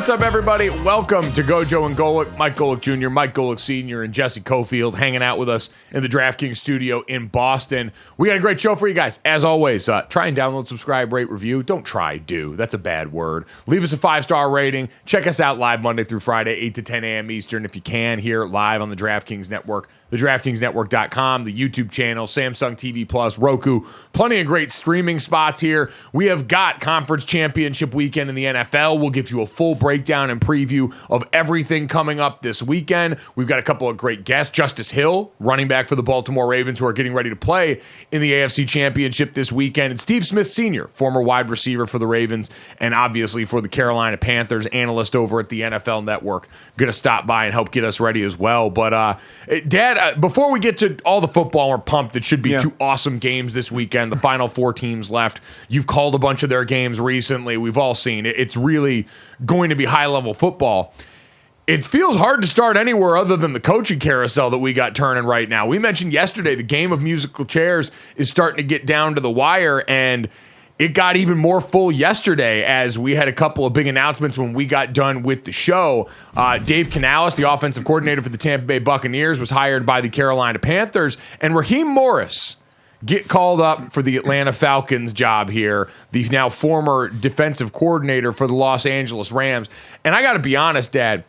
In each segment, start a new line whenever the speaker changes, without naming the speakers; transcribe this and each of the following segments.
What's up, everybody? Welcome to GoJo and Golic. Mike Golic Jr., Mike Golic Sr., and Jesse Cofield hanging out with us in the DraftKings studio in Boston. We got a great show for you guys. As always, try and download, subscribe, rate, review. Don't try, do. That's a bad word. Leave us a 5-star rating. Check us out live Monday through Friday, 8 to 10 a.m. Eastern, if you can, here live on the DraftKings Network, the DraftKingsNetwork.com, the YouTube channel, Samsung TV Plus, Roku. Plenty of great streaming spots here. We have got Conference Championship weekend in the NFL. We'll give you a full breakdown and preview of everything coming up this weekend. We've got a couple of great guests. Justice Hill, running back for the Baltimore Ravens, who are getting ready to play in the AFC Championship this weekend. And Steve Smith Sr., former wide receiver for the Ravens and obviously for the Carolina Panthers, analyst over at the NFL Network, going to stop by and help get us ready as well. But, Dad, before we get to all the football, we're pumped. It should be two awesome games this weekend. The final 4 teams left. You've called a bunch of their games recently. We've all seen it. It's really going to be high-level football. It feels hard to start anywhere other than the coaching carousel that we got turning right now. We mentioned yesterday the game of musical chairs is starting to get down to the wire, and it got even more full yesterday as we had a couple of big announcements when we got done with the show. Dave Canales, the offensive coordinator for the Tampa Bay Buccaneers, was hired by the Carolina Panthers, and Raheem Morris get called up for the Atlanta Falcons job here, the now former defensive coordinator for the Los Angeles Rams. And I got to be honest, Dad,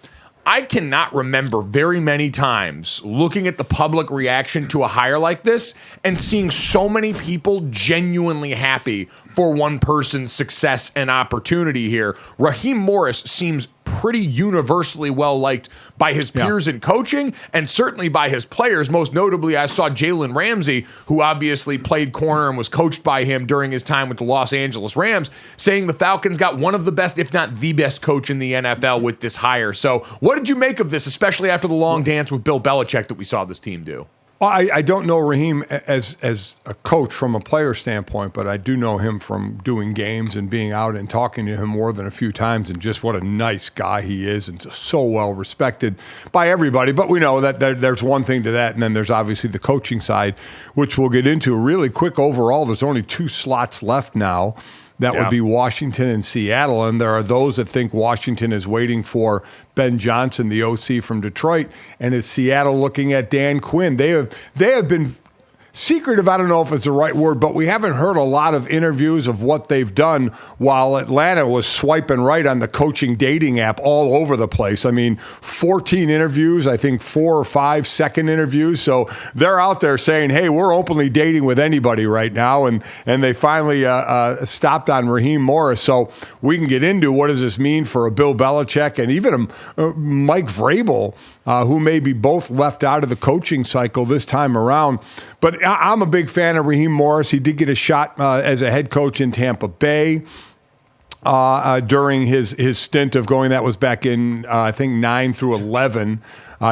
I cannot remember very many times looking at the public reaction to a hire like this and seeing so many people genuinely happy for one person's success and opportunity here. Raheem Morris seems pretty universally well-liked by his peers in coaching and certainly by his players. Most notably, I saw Jalen Ramsey, who obviously played corner and was coached by him during his time with the Los Angeles Rams, saying the Falcons got one of the best, if not the best coach in the NFL with this hire. So what did you make of this, especially after the long dance with Bill Belichick that we saw this team do?
Well, I don't know Raheem as a coach from a player standpoint, but I do know him from doing games and being out and talking to him more than a few times, and just what a nice guy he is and so well respected by everybody. But we know that there's one thing to that, and then there's obviously the coaching side, which we'll get into really quick. Overall, there's only 2 slots left now. That would be Washington and Seattle. And there are those that think Washington is waiting for Ben Johnson, the OC from Detroit, and it's Seattle looking at Dan Quinn. They have been secretive, I don't know if it's the right word, but we haven't heard a lot of interviews of what they've done while Atlanta was swiping right on the coaching dating app all over the place. I mean, 14 interviews, I think 4 or 5 second interviews. So they're out there saying, hey, we're openly dating with anybody right now. And they finally stopped on Raheem Morris. So we can get into what does this mean for a Bill Belichick and even a Mike Vrabel, who may be both left out of the coaching cycle this time around. But I'm a big fan of Raheem Morris. He did get a shot as a head coach in Tampa Bay during his stint of going. That was back in, I think, 9 through 11.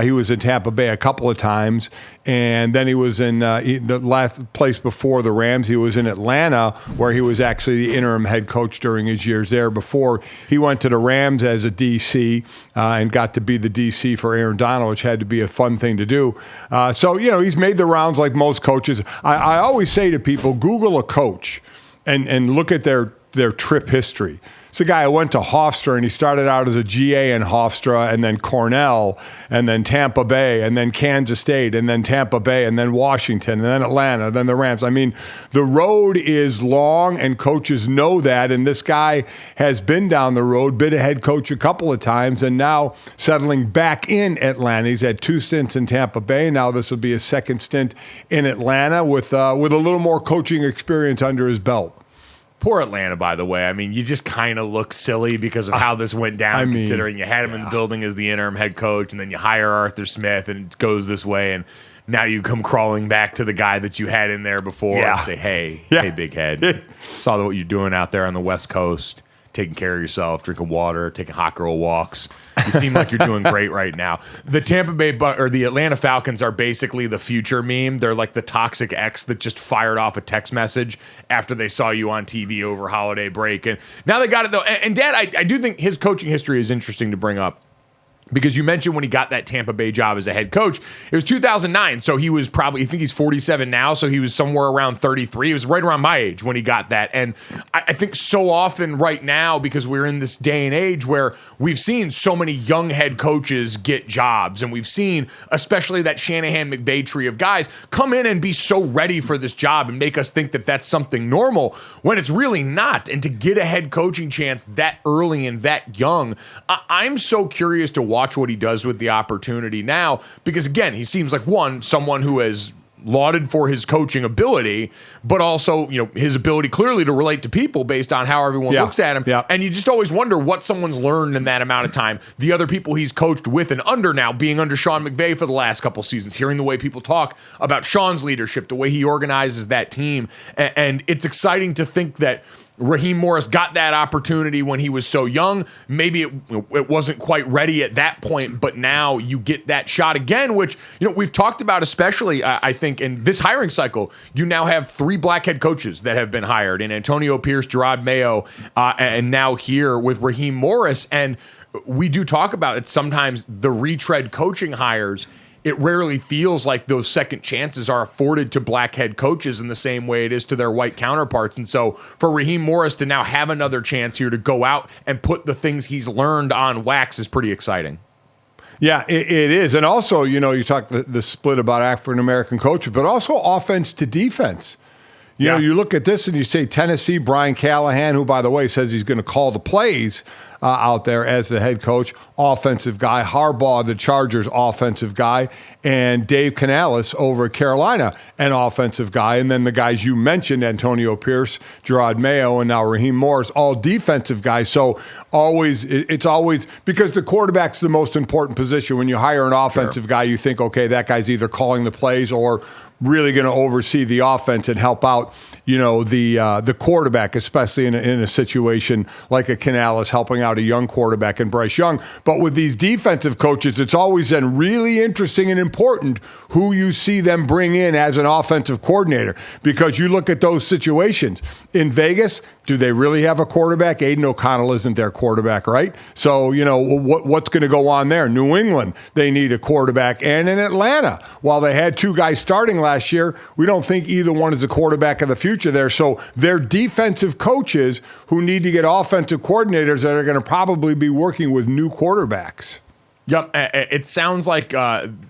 He was in Tampa Bay a couple of times. And then he was in the last place before the Rams. He was in Atlanta, where he was actually the interim head coach during his years there before he went to the Rams as a DC and got to be the DC for Aaron Donald, which had to be a fun thing to do. So, he's made the rounds like most coaches. I always say to people, Google a coach and look at their trip history. It's a guy who went to Hofstra, and he started out as a GA in Hofstra, and then Cornell, and then Tampa Bay, and then Kansas State, and then Tampa Bay, and then Washington, and then Atlanta, then the Rams. I mean, the road is long, and coaches know that, and this guy has been down the road, been a head coach a couple of times, and now settling back in Atlanta. He's had 2 stints in Tampa Bay. Now this will be his 2nd stint in Atlanta with a little more coaching experience under his belt.
Poor Atlanta, by the way. I mean, you just kind of look silly because of how this went down, considering you had him in the building as the interim head coach, and then you hire Arthur Smith, and it goes this way, and now you come crawling back to the guy that you had in there before and say, hey, big head. Saw what you're doing out there on the West Coast, taking care of yourself, drinking water, taking hot girl walks. You seem like you're doing great right now. The Tampa Bay or the Atlanta Falcons are basically the future meme. They're like the toxic ex that just fired off a text message after they saw you on TV over holiday break. And now they got it, though. And Dad, I do think his coaching history is interesting to bring up. Because you mentioned when he got that Tampa Bay job as a head coach, it was 2009. So he was probably, I think he's 47 now. So he was somewhere around 33. He was right around my age when he got that. And I think so often right now, because we're in this day and age where we've seen so many young head coaches get jobs, and we've seen especially that Shanahan-McVay tree of guys come in and be so ready for this job and make us think that that's something normal when it's really not. And to get a head coaching chance that early and that young, I'm so curious to watch what he does with the opportunity now, because again, he seems like someone who has lauded for his coaching ability, but also, his ability clearly to relate to people based on how everyone looks at him.
Yeah.
And you just always wonder what someone's learned in that amount of time. The other people he's coached with and under now, being under Sean McVay for the last couple seasons, hearing the way people talk about Sean's leadership, the way he organizes that team. And it's exciting to think that Raheem Morris got that opportunity when he was so young. Maybe it wasn't quite ready at that point, but now you get that shot again, which, we've talked about, especially, I think, in this hiring cycle. You now have 3 black head coaches that have been hired in Antonio Pierce, Gerard Mayo, and now here with Raheem Morris. And we do talk about it sometimes, the retread coaching hires. It rarely feels like those second chances are afforded to black head coaches in the same way it is to their white counterparts. And so for Raheem Morris to now have another chance here to go out and put the things he's learned on wax is pretty exciting.
Yeah, it is. And also, you talk the split about African-American coaches, but also offense to defense. You look at this and you say Tennessee, Brian Callahan, who, by the way, says he's going to call the plays out there as the head coach, offensive guy. Harbaugh, the Chargers, offensive guy. And Dave Canales over at Carolina, an offensive guy. And then the guys you mentioned, Antonio Pierce, Gerard Mayo, and now Raheem Morris, all defensive guys. So it's always because the quarterback's the most important position. When you hire an offensive guy, you think, okay, that guy's either calling the plays or really going to oversee the offense and help out, the quarterback, especially in a situation like a Canales helping out a young quarterback in Bryce Young. But with these defensive coaches, it's always then really interesting and important who you see them bring in as an offensive coordinator, because you look at those situations in Vegas. Do they really have a quarterback? Aiden O'Connell isn't their quarterback, right? So, what's going to go on there? New England, they need a quarterback. And in Atlanta, while they had 2 guys starting last year, we don't think either one is a quarterback of the future there. So they're defensive coaches who need to get offensive coordinators that are going to probably be working with new quarterbacks.
Yep, it sounds like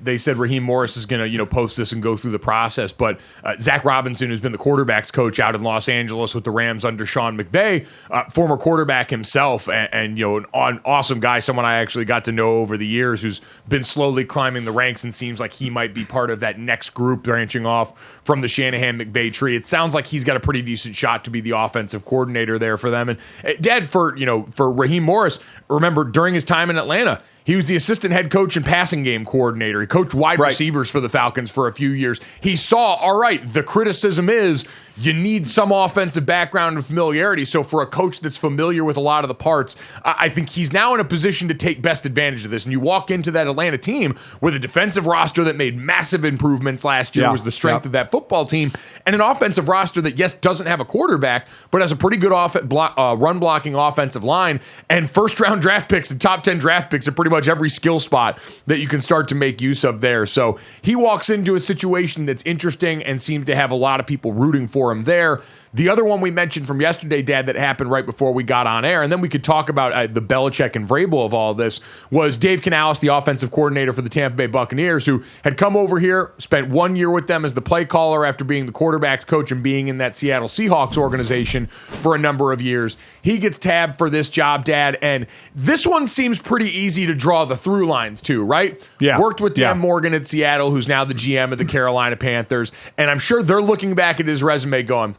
they said Raheem Morris is going to, post this and go through the process. But Zach Robinson, who's been the quarterbacks coach out in Los Angeles with the Rams under Sean McVay, former quarterback himself, and an awesome guy, someone I actually got to know over the years, who's been slowly climbing the ranks and seems like he might be part of that next group branching off from the Shanahan-McVay tree. It sounds like he's got a pretty decent shot to be the offensive coordinator there for them. And Dad, for Raheem Morris, remember during his time in Atlanta, he was the assistant head coach and passing game coordinator. He coached wide receivers for the Falcons for a few years. He saw, all right, the criticism is you need some offensive background and familiarity. So for a coach that's familiar with a lot of the parts, I think he's now in a position to take best advantage of this. And you walk into that Atlanta team with a defensive roster that made massive improvements last year, was the strength of that football team, and an offensive roster that, yes, doesn't have a quarterback, but has a pretty good run-blocking offensive line and first-round draft picks and top 10 draft picks at pretty much every skill spot that you can start to make use of there. So he walks into a situation that's interesting and seems to have a lot of people rooting for him there. The other one we mentioned from yesterday, Dad, that happened right before we got on air, and then we could talk about the Belichick and Vrabel of all of this, was Dave Canales, the offensive coordinator for the Tampa Bay Buccaneers, who had come over here, spent 1 year with them as the play caller after being the quarterback's coach and being in that Seattle Seahawks organization for a number of years. He gets tabbed for this job, Dad, and this one seems pretty easy to draw the through lines too, right?
Yeah.
Worked with Dan Morgan at Seattle, who's now the GM of the Carolina Panthers, and I'm sure they're looking back at his resume going,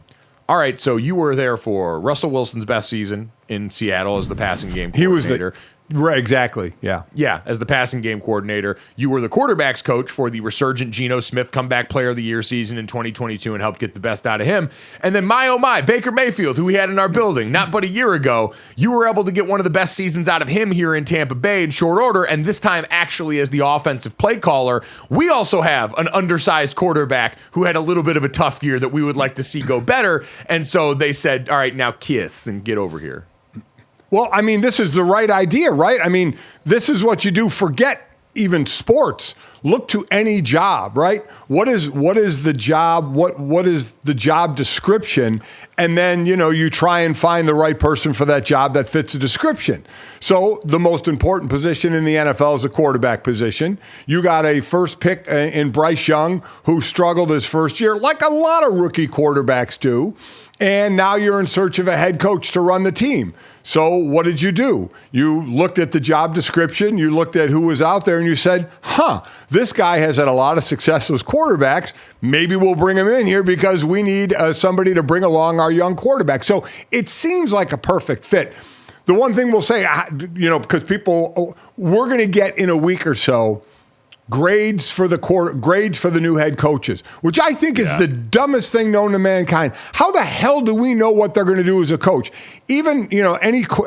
all right, so you were there for Russell Wilson's best season in Seattle as the passing game coordinator.
He was right, exactly, yeah.
Yeah, as the passing game coordinator. You were the quarterback's coach for the resurgent Geno Smith comeback player of the year season in 2022 and helped get the best out of him. And then my, oh my, Baker Mayfield, who we had in our building not but a year ago, you were able to get one of the best seasons out of him here in Tampa Bay in short order, and this time actually as the offensive play caller. We also have an undersized quarterback who had a little bit of a tough year that we would like to see go better, and so they said, all right, now kiss and get over here.
Well, I mean, this is the right idea, right? I mean, this is what you do. Forget even sports. Look to any job, right? What is the job? What is the job description? And then, you try and find the right person for that job that fits the description. So the most important position in the NFL is the quarterback position. You got a first pick in Bryce Young, who struggled his first year, like a lot of rookie quarterbacks do. And now you're in search of a head coach to run the team. So what did you do? You looked at the job description, you looked at who was out there, and you said, this guy has had a lot of success with quarterbacks. Maybe we'll bring him in here because we need somebody to bring along our young quarterback. So it seems like a perfect fit. The one thing we'll say, because we're going to get in a week or so grades for the new head coaches, which I think is the dumbest thing known to mankind. How the hell do we know what they're going to do as a coach? Even,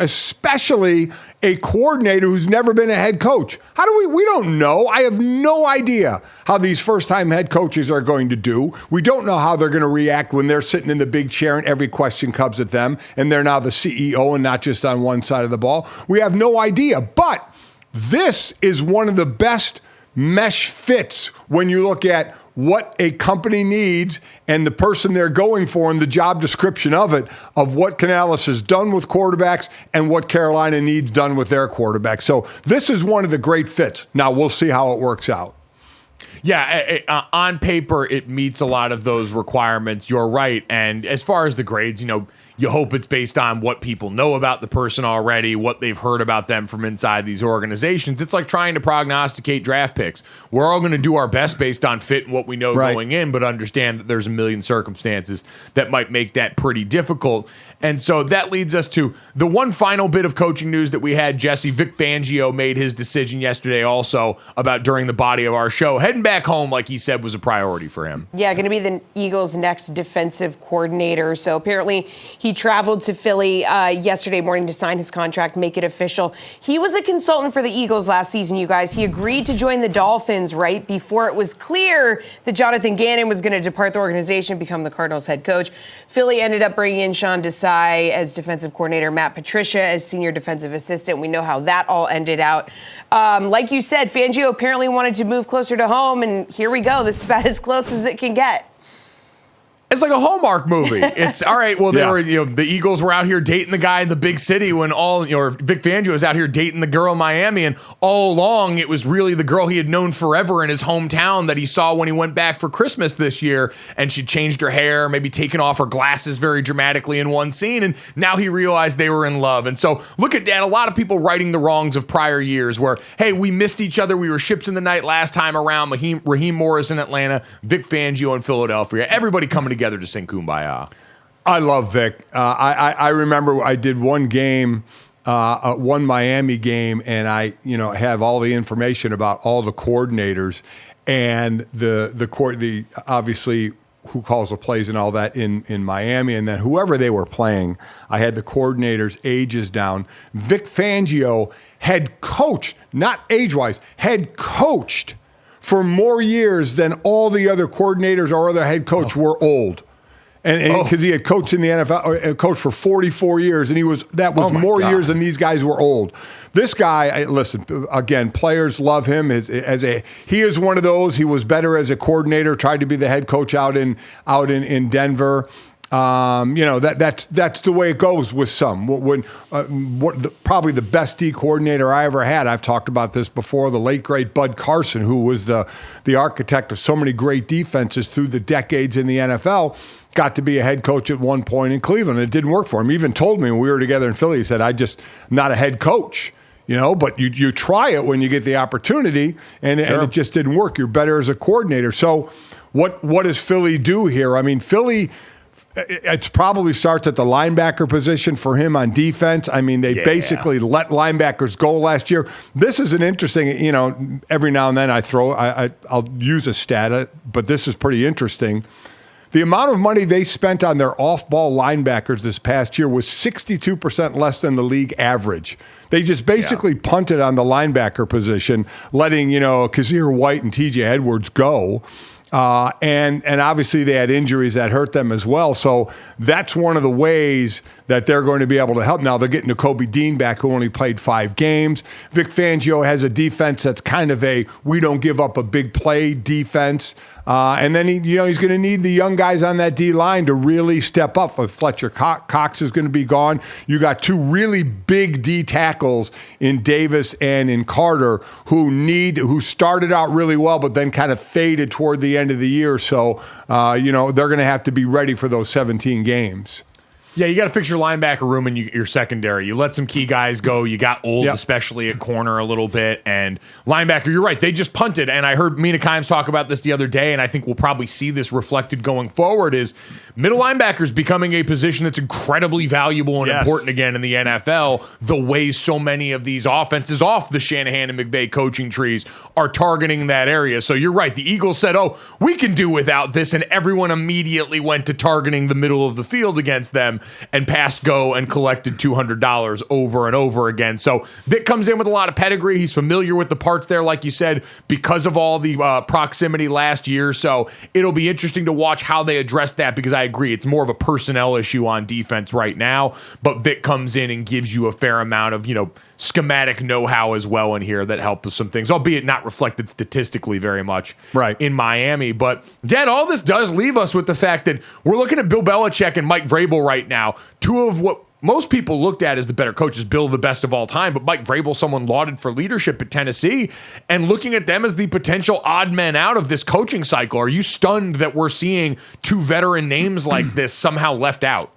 especially a coordinator who's never been a head coach. How do we don't know. I have no idea how these first-time head coaches are going to do. We don't know how they're going to react when they're sitting in the big chair and every question comes at them and they're now the CEO and not just on one side of the ball. We have no idea. But this is one of the best mesh fits when you look at what a company needs and the person they're going for and the job description of it, of what Canales has done with quarterbacks and what Carolina needs done with their quarterbacks. So this is one of the great fits. Now we'll see how it works out.
Yeah, on paper, it meets a lot of those requirements. You're right. And as far as the grades, you hope it's based on what people know about the person already, what they've heard about them from inside these organizations. It's like trying to prognosticate draft picks. We're all going to do our best based on fit and what we know going in, but understand that there's a million circumstances that might make that pretty difficult. And so that leads us to the one final bit of coaching news that we had. Jesse, Vic Fangio made his decision yesterday also about during the body of our show. Heading back home, like he said, was a priority for him.
Yeah, going to be the Eagles' next defensive coordinator. So apparently he traveled to Philly yesterday morning to sign his contract, make it official. He was a consultant for the Eagles last season, you guys. He agreed to join the Dolphins right before it was clear that Jonathan Gannon was going to depart the organization, become the Cardinals head coach. Philly ended up bringing in Sean Desai as defensive coordinator, Matt Patricia as senior defensive assistant. We know how that all ended out. Like you said, Fangio apparently wanted to move closer to home, and here we go. This is about as close as it can get.
It's like a Hallmark movie. It's all right. Well, the Eagles were out here dating the guy in the big city when Vic Fangio was out here dating the girl in Miami, and all along it was really the girl he had known forever in his hometown that he saw when he went back for Christmas this year, and she changed her hair, maybe taken off her glasses very dramatically in one scene, and now he realized they were in love. And so look at that. A lot of people righting the wrongs of prior years where, hey, we missed each other. We were ships in the night last time around. Raheem Morris in Atlanta, Vic Fangio in Philadelphia. Everybody coming together to sing Kumbaya.
I love Vic. I remember I did one game, one Miami game, and I have all the information about all the coordinators and the obviously who calls the plays and all that in Miami, and then whoever they were playing, I had the coordinators' ages down. Vic Fangio had coached, not age-wise, had coached for more years than all the other coordinators or other head coach were old. And because he had coached in the NFL, coached for 44 years, and that was more years than these guys were old. This guy, listen, again, players love him he is one of those. He was better as a coordinator, tried to be the head coach out in Denver. That's the way it goes with some. Probably the best D coordinator I ever had, I've talked about this before, the late great Bud Carson, who was the architect of so many great defenses through the decades in the NFL, got to be a head coach at one point in Cleveland. It didn't work for him. He even told me when we were together in Philly, he said, I'm not a head coach. But you try it when you get the opportunity, and it just didn't work. You're better as a coordinator. So what does Philly do here? I mean, Philly, it probably starts at the linebacker position for him on defense. I mean, they basically let linebackers go last year. This is an interesting, every now and then I'll use a stat, but this is pretty interesting. The amount of money they spent on their off-ball linebackers this past year was 62% less than the league average. They just basically punted on the linebacker position, letting, Kazir White and TJ Edwards go. And obviously they had injuries that hurt them as well. So that's one of the ways that they're going to be able to help. Now they're getting Nakobe Dean back, who only played 5 games. Vic Fangio has a defense that's kind of a we don't give up a big play defense. And then he's going to need the young guys on that D line to really step up. Fletcher Cox is going to be gone. You got 2 really big D tackles in Davis and in Carter who started out really well, but then kind of faded toward the end of the year. So they're going to have to be ready for those 17 games.
Yeah, you got to fix your linebacker room and your secondary. You let some key guys go. You got old, especially at corner a little bit. And linebacker, you're right. They just punted. And I heard Mina Kimes talk about this the other day, and I think we'll probably see this reflected going forward, is middle linebackers becoming a position that's incredibly valuable and important again in the NFL, the way so many of these offenses off the Shanahan and McVay coaching trees are targeting that area. So you're right. The Eagles said, we can do without this, and everyone immediately went to targeting the middle of the field against them and passed go and collected $200 over and over again. So Vic comes in with a lot of pedigree. He's familiar with the parts there, like you said, because of all the proximity last year. So it'll be interesting to watch how they address that, because I agree, it's more of a personnel issue on defense right now. But Vic comes in and gives you a fair amount of, schematic know-how as well in here that helped with some things, albeit not reflected statistically very much in Miami. But, Dad, all this does leave us with the fact that we're looking at Bill Belichick and Mike Vrabel right now, 2 of what most people looked at as the better coaches. Bill, the best of all time, but Mike Vrabel, someone lauded for leadership at Tennessee, and looking at them as the potential odd men out of this coaching cycle. Are you stunned that we're seeing 2 veteran names like this somehow left out?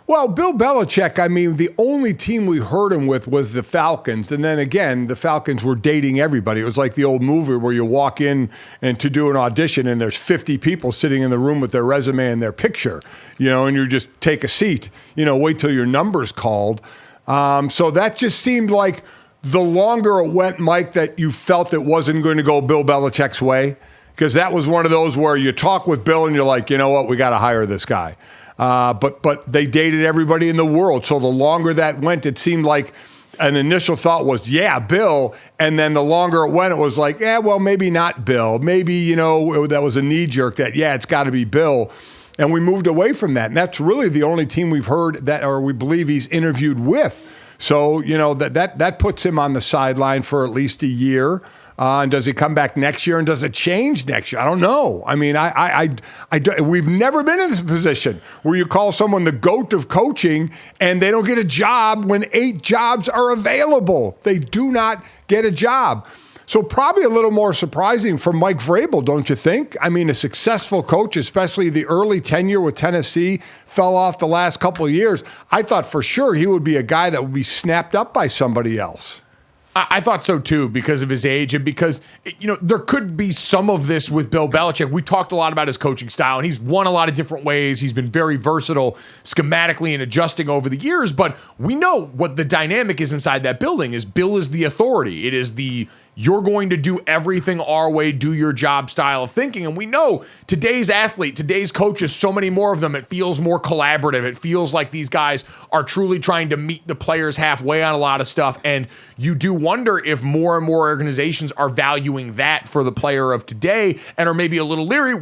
Well, Bill Belichick, the only team we heard him with was the Falcons. And then again, the Falcons were dating everybody. It was like the old movie where you walk in and to do an audition and there's 50 people sitting in the room with their resume and their picture, and you just take a seat, wait till your number's called. So that just seemed like the longer it went, Mike, that you felt it wasn't going to go Bill Belichick's way. Because that was one of those where you talk with Bill and you're like, you know what, we got to hire this guy. But they dated everybody in the world. So the longer that went, it seemed like an initial thought was, Bill. And then the longer it went, it was like, maybe not Bill. Maybe, that was a knee jerk that, it's got to be Bill. And we moved away from that. And that's really the only team we've heard that, or we believe he's interviewed with. So, that puts him on the sideline for at least a year. And does he come back next year, and does it change next year? I don't know. We've never been in this position where you call someone the GOAT of coaching and they don't get a job when 8 jobs are available. They do not get a job. So probably a little more surprising for Mike Vrabel, don't you think? A successful coach, especially the early tenure with Tennessee, fell off the last couple of years. I thought for sure he would be a guy that would be snapped up by somebody else.
I thought so too, because of his age and because, there could be some of this with Bill Belichick. We talked a lot about his coaching style, and he's won a lot of different ways. He's been very versatile schematically and adjusting over the years, but we know what the dynamic is inside that building is Bill is the authority. It is you're going to do everything our way, do your job style of thinking. And we know today's athlete, today's coaches, so many more of them, it feels more collaborative. It feels like these guys are truly trying to meet the players halfway on a lot of stuff. And you do wonder if more and more organizations are valuing that for the player of today and are maybe a little leery.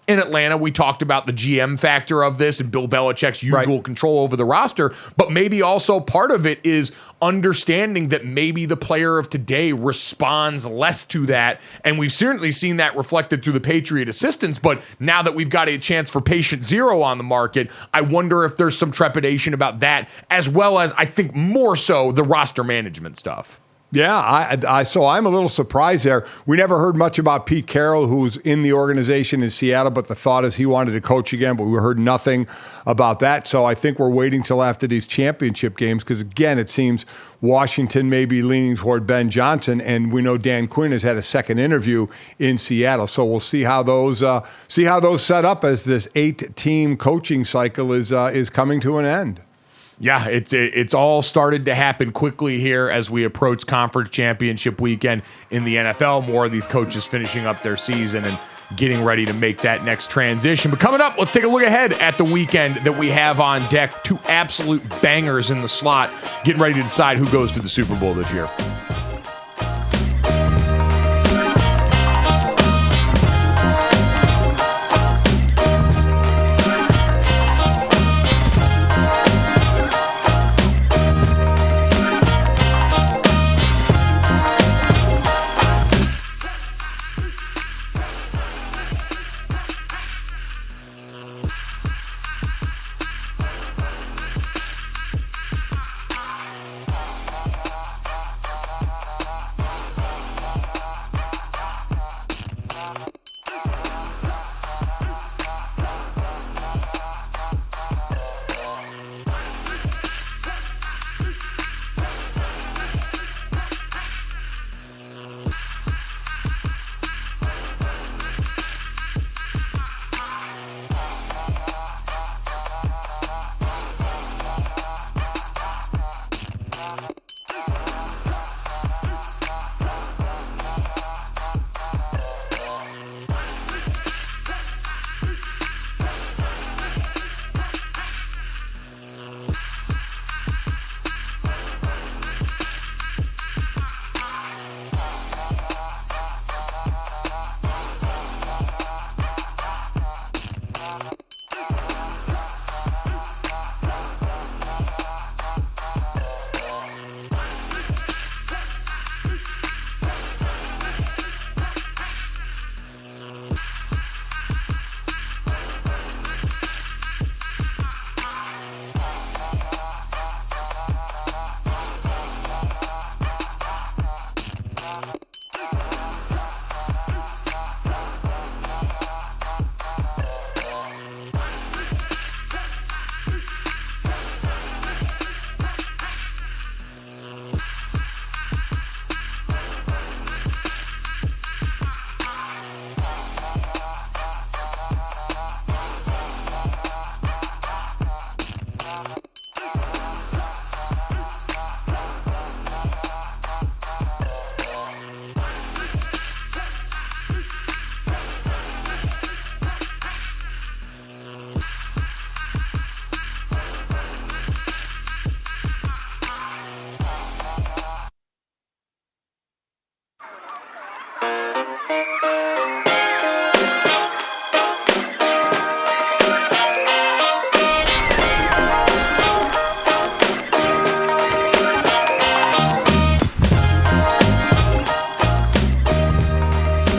In Atlanta, we talked about the GM factor of this and Bill Belichick's usual control over the roster, but maybe also part of it is understanding that maybe the player of today responds less to that, and we've certainly seen that reflected through the Patriot assistants, but now that we've got a chance for patient zero on the market, I wonder if there's some trepidation about that, as well as, I think more so, the roster management stuff.
Yeah, so I'm a little surprised there. We never heard much about Pete Carroll, who's in the organization in Seattle, but the thought is he wanted to coach again, but we heard nothing about that. So I think we're waiting till after these championship games because, again, it seems Washington may be leaning toward Ben Johnson, and we know Dan Quinn has had a second interview in Seattle. So we'll see how those set up as this 8-team coaching cycle is coming to an end.
Yeah, it's all started to happen quickly here as we approach conference championship weekend in the NFL. More of these coaches finishing up their season and getting ready to make that next transition. But coming up, let's take a look ahead at the weekend that we have on deck. 2 absolute bangers in the slot, getting ready to decide who goes to the Super Bowl this year.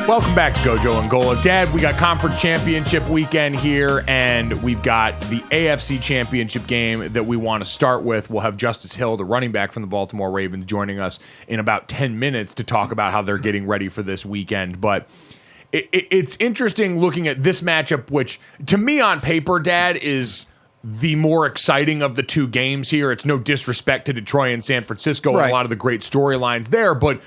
Welcome back to GoJo and Golic. Dad, we got conference championship weekend here, and we've got the AFC championship game that we want to start with. We'll have Justice Hill, the running back from the Baltimore Ravens, joining us in about 10 minutes to talk about how they're getting ready for this weekend. But it's interesting looking at this matchup, which to me on paper, Dad, is the more exciting of the two games here. It's no disrespect to Detroit and San Francisco and a lot of the great storylines there, but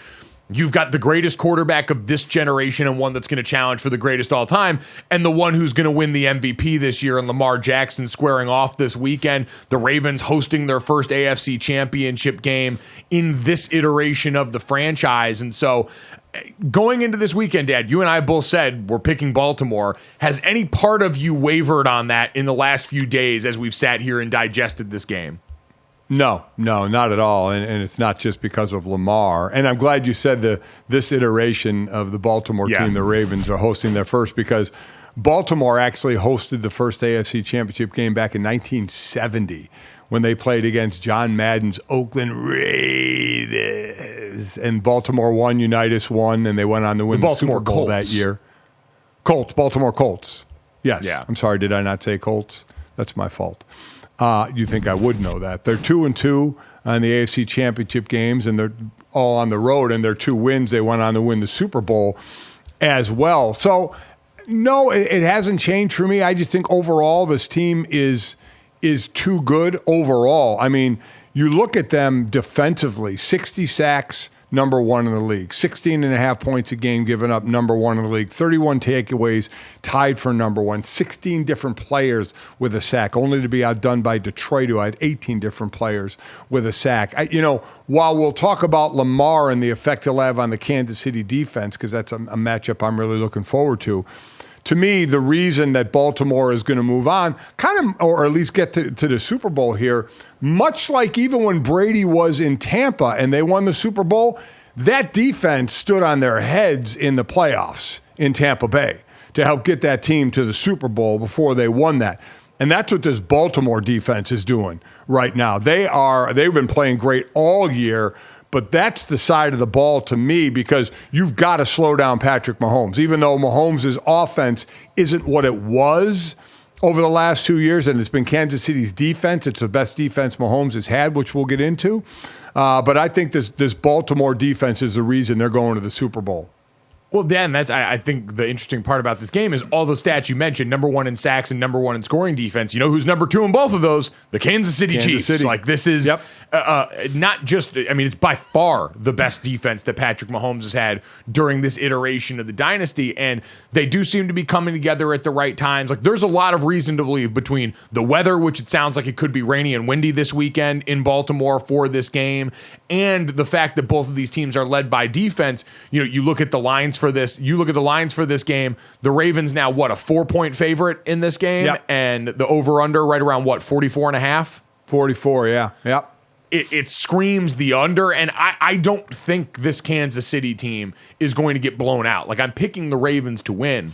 you've got the greatest quarterback of this generation and one that's going to challenge for the greatest all time, and the one who's going to win the MVP this year, and Lamar Jackson squaring off this weekend. The Ravens hosting their first AFC championship game in this iteration of the franchise. And so going into this weekend, Dad, you and I both said we're picking Baltimore. Has any part of you wavered on that in the last few days as we've sat here and digested this game?
No, not at all. And it's not just because of Lamar. And I'm glad you said this iteration of the Baltimore team, the Ravens, are hosting their first, because Baltimore actually hosted the first AFC championship game back in 1970 when they played against John Madden's Oakland Raiders. And Baltimore won, Unitas won, and they went on to win the Super Bowl that year. Baltimore Colts. Yes. Yeah. I'm sorry, did I not say Colts? That's my fault. You think I would know that. They're 2-2 on the AFC championship games, and they're all on the road, and their 2 wins, they went on to win the Super Bowl as well. So, no, it hasn't changed for me. I just think overall this team is too good overall. I mean, you look at them defensively, 60 sacks, number 1 in the league. 16.5 points a game given up, number 1 in the league. 31 takeaways, tied for number 1. 16 different players with a sack, only to be outdone by Detroit, who had 18 different players with a sack. While we'll talk about Lamar and the effect he'll have on the Kansas City defense, because that's a matchup I'm really looking forward to me, the reason that Baltimore is going to move on, or at least get to the Super Bowl here, much like even when Brady was in Tampa and they won the Super Bowl, that defense stood on their heads in the playoffs in Tampa Bay to help get that team to the Super Bowl before they won that. And that's what this Baltimore defense is doing right now. They've been playing great all year, but that's the side of the ball to me, because you've got to slow down Patrick Mahomes. Even though Mahomes' offense isn't what it was over the last 2 years, and it's been Kansas City's defense. It's the best defense Mahomes has had, which we'll get into. But I think this Baltimore defense is the reason they're going to the Super Bowl.
Well, Dan, I think the interesting part about this game is all the stats you mentioned, number 1 in sacks and number 1 in scoring defense. You know who's number 2 in both of those? The Kansas City Chiefs. Like, this is not just, it's by far the best defense that Patrick Mahomes has had during this iteration of the dynasty, and they do seem to be coming together at the right times. Like, there's a lot of reason to believe, between the weather, which it sounds like it could be rainy and windy this weekend in Baltimore for this game, and the fact that both of these teams are led by defense. You look at the lines for this. You look at the lines for this game. The Ravens now, a 4-point favorite in this game, and the over/under right around 44.5.
44, yeah, yep.
It screams the under, and I don't think this Kansas City team is going to get blown out. Like, I'm picking the Ravens to win.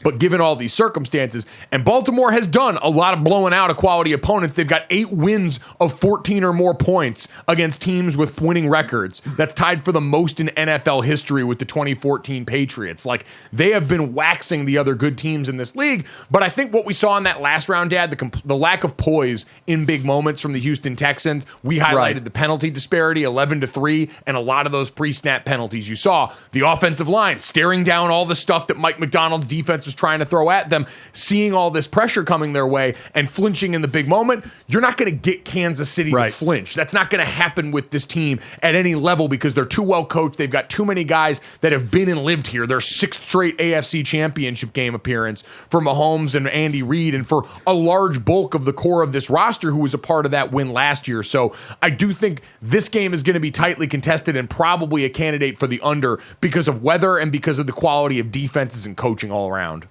But given all these circumstances, and Baltimore has done a lot of blowing out of quality opponents. They've got 8 wins of 14 or more points against teams with winning records. That's tied for the most in NFL history with the 2014 Patriots. Like, they have been waxing the other good teams in this league. But I think what we saw in that last round, Dad, the lack of poise in big moments from the Houston Texans. We highlighted the penalty disparity, 11-3, and a lot of those pre-snap penalties. You saw the offensive line staring down all the stuff that Mike McDonald's defense was trying to throw at them, seeing all this pressure coming their way and flinching in the big moment. You're not going to get Kansas City to flinch. That's not going to happen with this team at any level because they're too well coached. They've got too many guys that have been and lived here. Their 6th straight AFC championship game appearance for Mahomes and Andy Reid, and for a large bulk of the core of this roster who was a part of that win last year. So I do think this game is going to be tightly contested and probably a candidate for the under because of weather and because of the quality of defenses and coaching all around.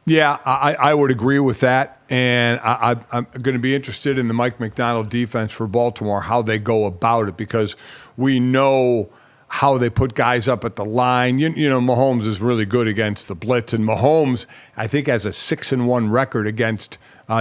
Yeah, I would agree with that. And I'm going to be interested in the Mike McDonald defense for Baltimore, how they go about it, because we know how they put guys up at the line. You know, Mahomes is really good against the blitz, and Mahomes, I think, has a 6-1 record against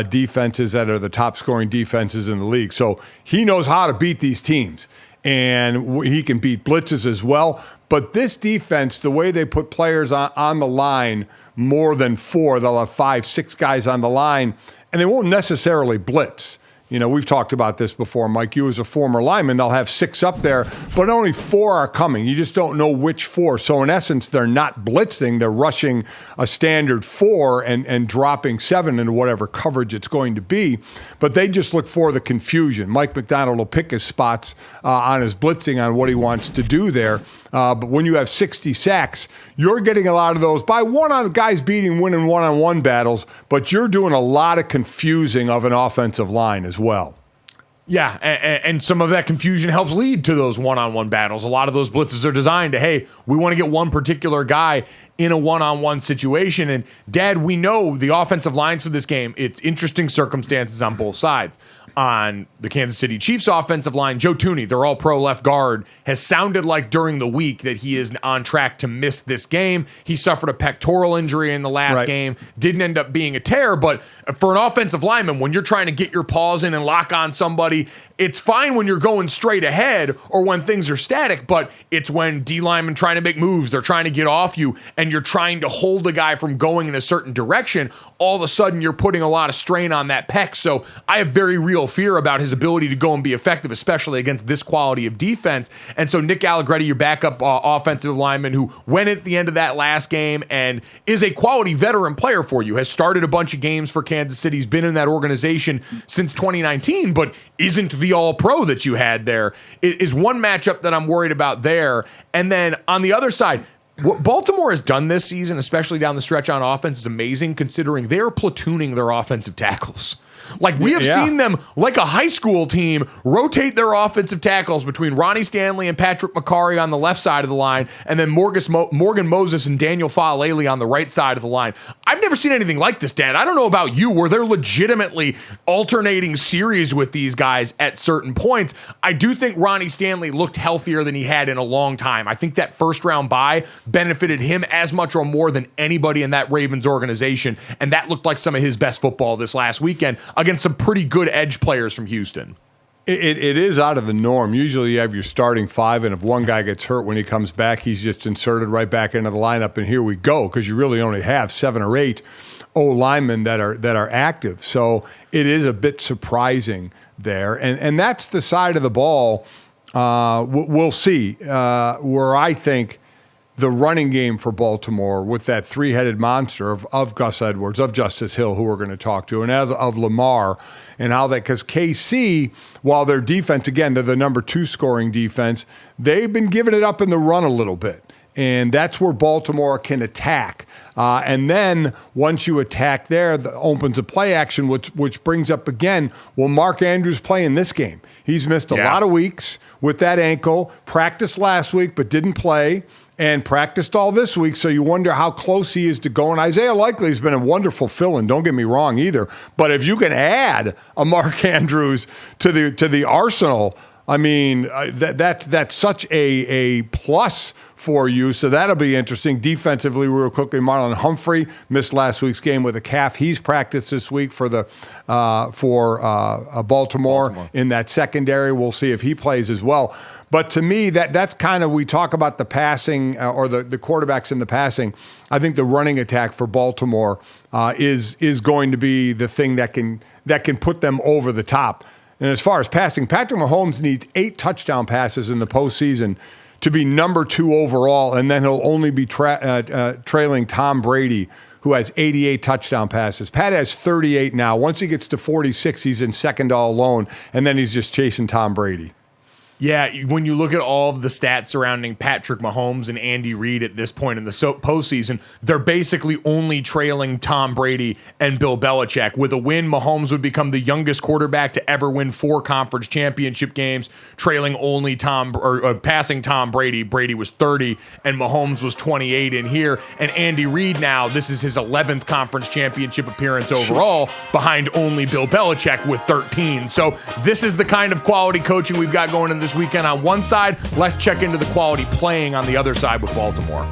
defenses that are the top scoring defenses in the league. So he knows how to beat these teams, and he can beat blitzes as well. But this defense, the way they put players on the line, more than 4, they'll have 5, 6 guys on the line, and they won't necessarily blitz. You know, we've talked about this before, Mike. You as a former lineman, they'll have 6 up there, but only 4 are coming. You just don't know which 4. So in essence, they're not blitzing. They're rushing a standard 4 and dropping 7 into whatever coverage it's going to be. But they just look for the confusion. Mike McDonald will pick his spots on his blitzing on what he wants to do there. But when you have 60 sacks, you're getting a lot of those by guys winning one-on-one battles, but you're doing a lot of confusing of an offensive line as well.
Yeah, and some of that confusion helps lead to those one-on-one battles. A lot of those blitzes are designed to, hey, we want to get one particular guy in a one-on-one situation. And, Dad, we know the offensive lines for this game, it's interesting circumstances on both sides. On the Kansas City Chiefs offensive line, Joe Thuney, their all-pro left guard, has sounded like during the week that he is on track to miss this game. He suffered a pectoral injury in the last game, didn't end up being a tear, but for an offensive lineman, when you're trying to get your paws in and lock on somebody, it's fine when you're going straight ahead or when things are static, but it's when D linemen trying to make moves, they're trying to get off you, and you're trying to hold a guy from going in a certain direction, all of a sudden you're putting a lot of strain on that pec. So I have very real fear about his ability to go and be effective, especially against this quality of defense. And so Nick Allegretti, your backup offensive lineman, who went at the end of that last game and is a quality veteran player for you, has started a bunch of games for Kansas City. He's been in that organization since 2019, but isn't the all-pro that you had there, is one matchup that I'm worried about there. And then on the other side, what Baltimore has done this season, especially down the stretch on offense, is amazing considering they're platooning their offensive tackles. Like, we have seen them, like a high school team, rotate their offensive tackles between Ronnie Stanley and Patrick McCarry on the left side of the line, and then Morgan Moses and Daniel Faalele on the right side of the line. I've never seen anything like this, Dad. I don't know about you, where they're legitimately alternating series with these guys at certain points. I do think Ronnie Stanley looked healthier than he had in a long time. I think that first-round bye benefited him as much or more than anybody in that Ravens organization, and that looked like some of his best football this last weekend against some pretty good edge players from Houston.
It is out of the norm. Usually you have your starting 5, and if one guy gets hurt when he comes back, he's just inserted right back into the lineup, and here we go, because you really only have 7 or 8 O-linemen that are active. So it is a bit surprising there. And that's the side of the ball we'll see, where I think the running game for Baltimore with that 3-headed monster of Gus Edwards, of Justice Hill, who we're going to talk to, and of Lamar, and how that, because KC, while their defense, again, they're the number 2 scoring defense, they've been giving it up in the run a little bit. And that's where Baltimore can attack. And then once you attack there, that opens a play action, which brings up again, will Mark Andrews play in this game? He's missed a lot of weeks with that ankle, practiced last week but didn't play, and practiced all this week, so you wonder how close he is to going. Isaiah Likely's been a wonderful fill-in, don't get me wrong either, but if you can add a Mark Andrews to the arsenal, I mean, that's such a plus for you, so that'll be interesting. Defensively, real quickly, Marlon Humphrey missed last week's game with a calf. He's practiced this week for Baltimore in that secondary. We'll see if he plays as well. But to me, that's kind of, we talk about the passing or the quarterbacks in the passing. I think the running attack for Baltimore is going to be the thing that can put them over the top. And as far as passing, Patrick Mahomes needs 8 touchdown passes in the postseason to be number 2 overall, and then he'll only be trailing Tom Brady, who has 88 touchdown passes. Pat has 38 now. Once he gets to 46, he's in second all alone, and then he's just chasing Tom Brady.
Yeah, when you look at all of the stats surrounding Patrick Mahomes and Andy Reid at this point in the postseason, they're basically only trailing Tom Brady and Bill Belichick. With a win, Mahomes would become the youngest quarterback to ever win 4 conference championship games, trailing only passing Tom Brady. Brady was 30, and Mahomes was 28 in here. And Andy Reid now, this is his 11th conference championship appearance overall, behind only Bill Belichick with 13. So this is the kind of quality coaching we've got going in this this weekend on one side. Let's check into the quality playing on the other side with Baltimore.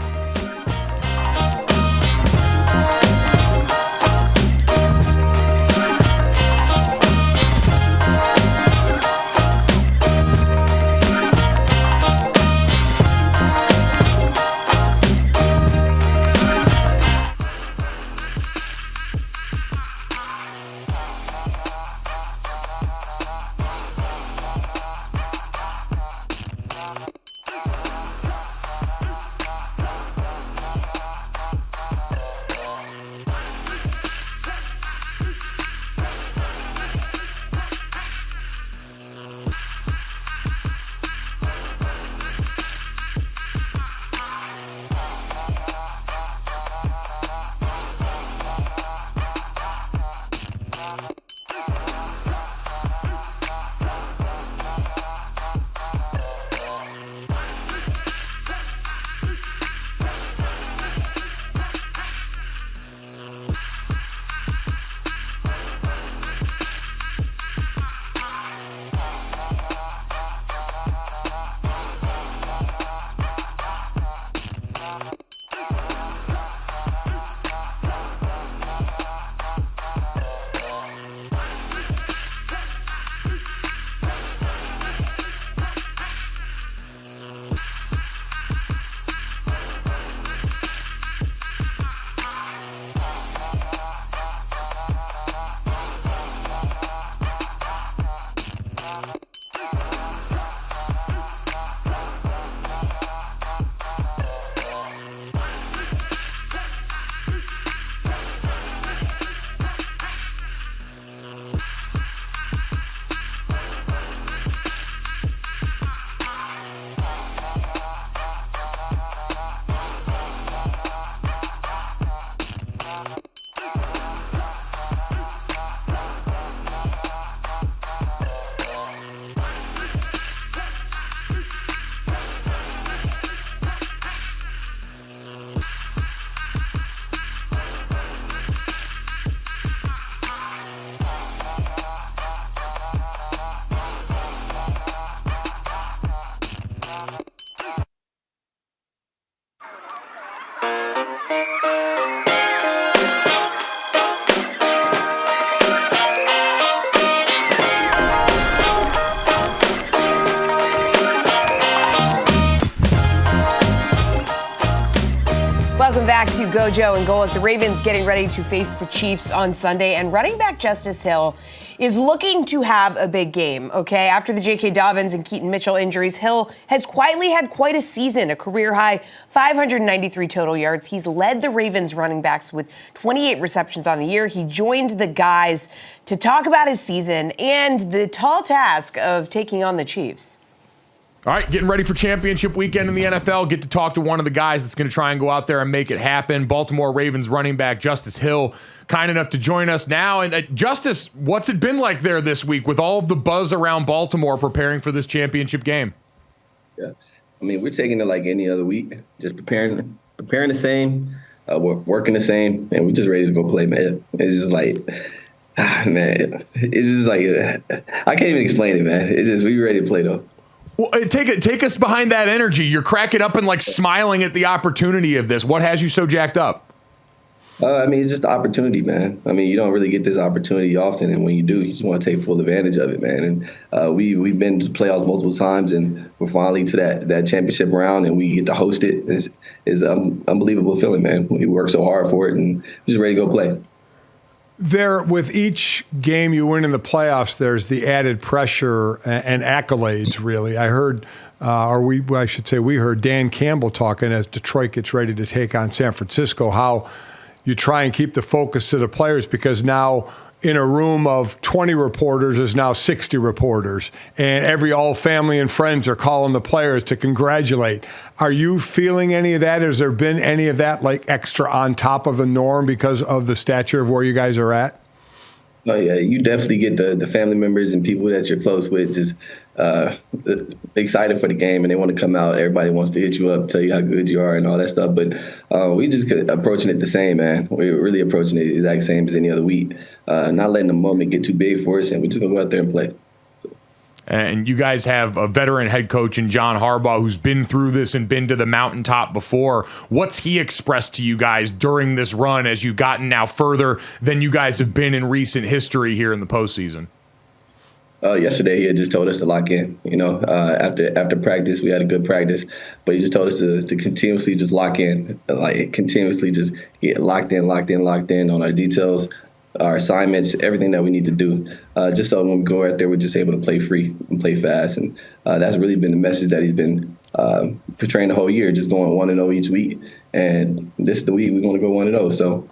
Welcome back to GoJo and Golic. The Ravens getting ready to face the Chiefs on Sunday, and running back Justice Hill is looking to have a big game, okay? After the J.K. Dobbins and Keaton Mitchell injuries, Hill has quietly had quite a season, a career-high 593 total yards. He's led the Ravens running backs with 28 receptions on the year. He joined the guys to talk about his season and the tall task of taking on the Chiefs.
All right, getting ready for championship weekend in the NFL. Get to talk to one of the guys that's going to try and go out there and make it happen. Baltimore Ravens running back Justice Hill, kind enough to join us now. And Justice, what's it been like there this week with all of the buzz around Baltimore preparing for this championship game?
Yeah, I mean, we're taking it like any other week, just preparing the same, working the same, and we're just ready to go play, man. It's just like, man, it's just like, I can't even explain it, man. It's just, we're ready to play, though.
Well, take us behind that energy. You're cracking up and like smiling at the opportunity of this. What has you so jacked up?
I mean, it's just the opportunity, man. I mean, you don't really get this opportunity often, and when you do, you just want to take full advantage of it, man. And we've been to the playoffs multiple times, and we're finally to that championship round, and we get to host it. It's unbelievable feeling, man. We work so hard for it, and we're just ready to go play.
There, with each game you win in the playoffs, there's the added pressure and accolades, really. I heard, I should say we heard Dan Campbell talking as Detroit gets ready to take on San Francisco, how you try and keep the focus to the players because now in a room of 20 reporters is now 60 reporters, and all family and friends are calling the players to congratulate. Are you feeling any of that? Has there been any of that like extra on top of the norm because of the stature of where you guys are at?
Oh, yeah, you definitely get the family members and people that you're close with just excited for the game, and they want to come out. Everybody wants to hit you up, tell you how good you are and all that stuff. But we just approaching it the same, man. We're really approaching it the exact same as any other week. Not letting the moment get too big for us, and we're just going to go out there and play. So.
and you guys have a veteran head coach in John Harbaugh who's been through this and been to the mountaintop before. What's he expressed to you guys during this run as you've gotten now further than you guys have been in recent history here in the postseason?
Yesterday, he had just told us to lock in. After practice, we had a good practice, but he just told us to continuously just lock in, like continuously just get locked in on our details, our assignments, everything that we need to do, just so when we go out there, we're just able to play free and play fast. And that's really been the message that he's been portraying the whole year, just going 1-0 each week. And this is the week we're going to go 1-0. So,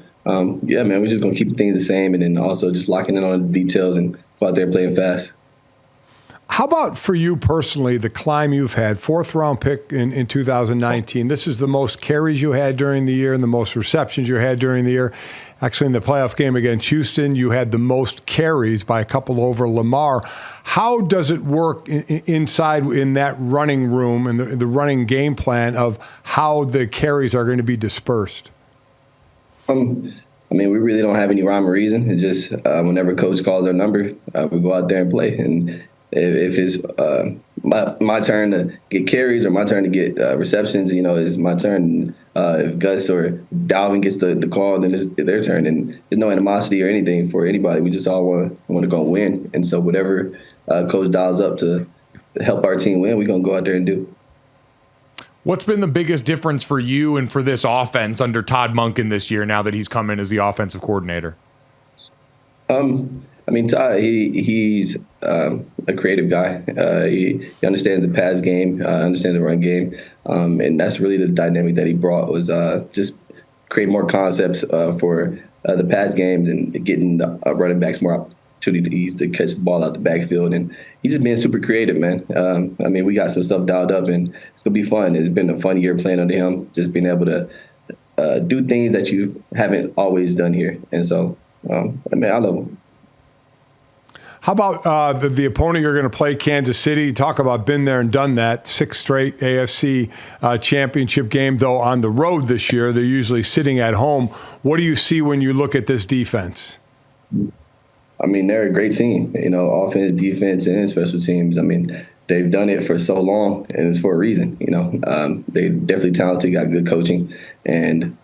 yeah, man, we're just going to keep things the same and then also just locking in on the details and go out there playing fast.
How about for you personally, the climb you've had, 4th-round pick in 2019? This is the most carries you had during the year and the most receptions you had during the year. Actually, in the playoff game against Houston, you had the most carries by a couple over Lamar. How does it work inside in that running room and the running game plan of how the carries are going to be dispersed?
I mean, we really don't have any rhyme or reason. It's just whenever coach calls our number, we go out there and play. And if it's my turn to get carries or my turn to get receptions, it's my turn. If Gus or Dalvin gets the call, then it's their turn. And there's no animosity or anything for anybody. We just all want to go win. And so whatever coach dials up to help our team win, we're going to go out there and do.
What's been the biggest difference for you and for this offense under Todd Monken this year now that he's come in as the offensive coordinator?
I mean, Todd, he's a creative guy. He understands the pass game, understands the run game, and that's really the dynamic that he brought was just create more concepts for the pass game and getting the running backs more opportunities to catch the ball out the backfield. And he's just being super creative, man. I mean, we got some stuff dialed up, and it's going to be fun. It's been a fun year playing under him, just being able to do things that you haven't always done here. And so, I love him.
How about the opponent you're going to play, Kansas City? Talk about been there and done that. 6th straight AFC championship game, though on the road this year. They're usually sitting at home. What do you see when you look at this defense?
I mean, they're a great team, offense, defense, and special teams. I mean, they've done it for so long, and it's for a reason. They're definitely talented, got good coaching, and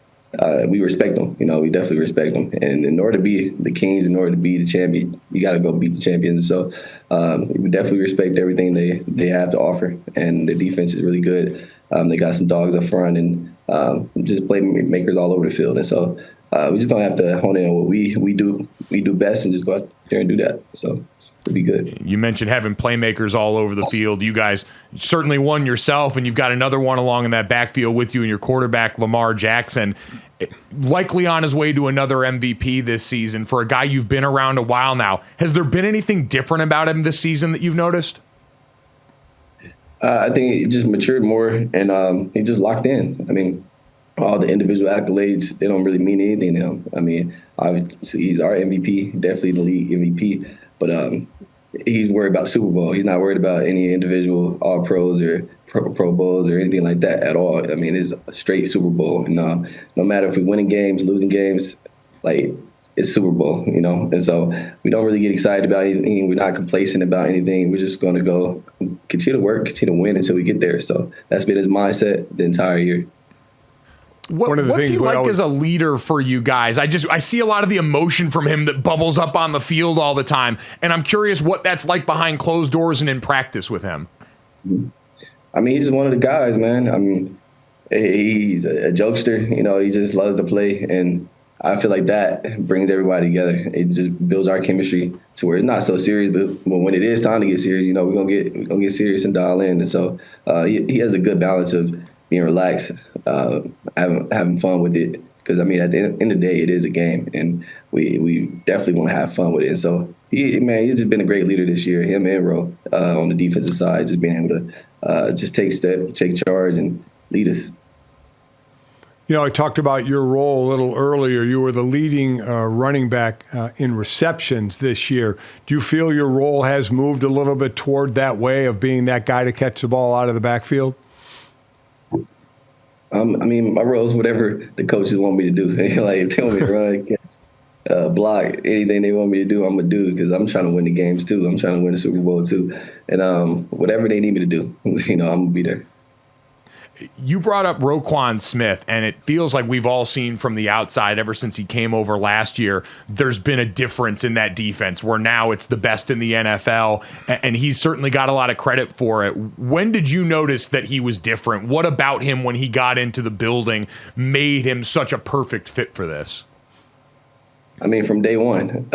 we respect them. We definitely respect them. And in order to be the Kings, in order to be the champion, you got to go beat the champions. So we definitely respect everything they have to offer. And their defense is really good. They got some dogs up front and just playmakers all over the field. And so we're just going to have to hone in on what we do best and just go out there and do that. So it'll be good.
You mentioned having playmakers all over the field. You guys certainly won yourself, and you've got another one along in that backfield with you and your quarterback, Lamar Jackson, likely on his way to another MVP this season. For a guy you've been around a while now, has there been anything different about him this season that you've noticed? I
think he just matured more, and he just locked in. I mean, all the individual accolades, they don't really mean anything to him. I mean, obviously he's our MVP, definitely the league MVP, but he's worried about the Super Bowl. He's not worried about any individual All-Pros or Pro Bowls or anything like that at all. I mean, it's a straight Super Bowl. And no matter if we're winning games, losing games, like, it's Super Bowl, And so we don't really get excited about anything. We're not complacent about anything. We're just going to go continue to work, continue to win until we get there. So that's been his mindset the entire year.
What's he like as a leader for you guys? I see a lot of the emotion from him that bubbles up on the field all the time, and I'm curious what that's like behind closed doors and in practice with him.
I mean, he's one of the guys, man. I mean, he's a jokester. He just loves to play, and I feel like that brings everybody together. It just builds our chemistry to where it's not so serious, but when it is time to get serious, we're gonna get serious and dial in. And so he has a good balance of being relaxed, having fun with it. Because, I mean, at the end of the day, it is a game, and we definitely want to have fun with it. And so, he's just been a great leader this year, him and Ro, on the defensive side, just being able to just take charge, and lead us.
I talked about your role a little earlier. You were the leading running back in receptions this year. Do you feel your role has moved a little bit toward that way of being that guy to catch the ball out of the backfield?
I mean, my role is whatever the coaches want me to do. Like, if they want me to run, block anything they want me to do. I'm gonna do because I'm trying to win the games too. I'm trying to win the Super Bowl too, and whatever they need me to do, I'm gonna be there.
You brought up Roquan Smith, and it feels like we've all seen from the outside ever since he came over last year, there's been a difference in that defense where now it's the best in the NFL, and he's certainly got a lot of credit for it. When did you notice that he was different? What about him when he got into the building made him such a perfect fit for this?
I mean, from day one,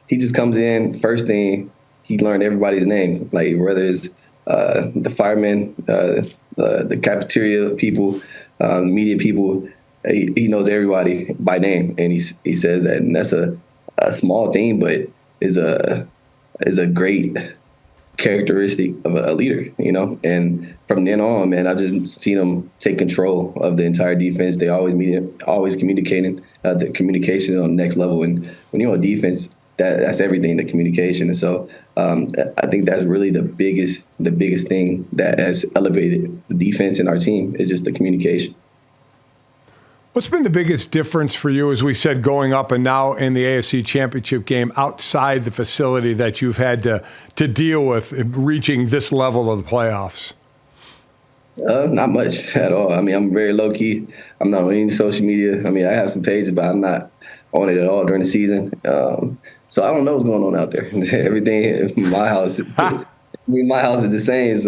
he just comes in, first thing, he learned everybody's name, like whether it's the firemen, the cafeteria people, media people. He knows everybody by name, and he says that, and that's a small thing, but is a great characteristic of a leader, And from then on, man, I've just seen him take control of the entire defense. They always communicating. The communication is on the next level, and when you're on defense, that's everything, the communication. And so I think that's really the biggest thing that has elevated the defense in our team is just the communication.
What's been the biggest difference for you, as we said, going up and now in the AFC Championship game outside the facility that you've had to deal with reaching this level of the playoffs?
Not much at all. I mean, I'm very low key. I'm not on any social media. I mean, I have some pages, but I'm not on it at all during the season. So I don't know what's going on out there. Everything in my house, is the same.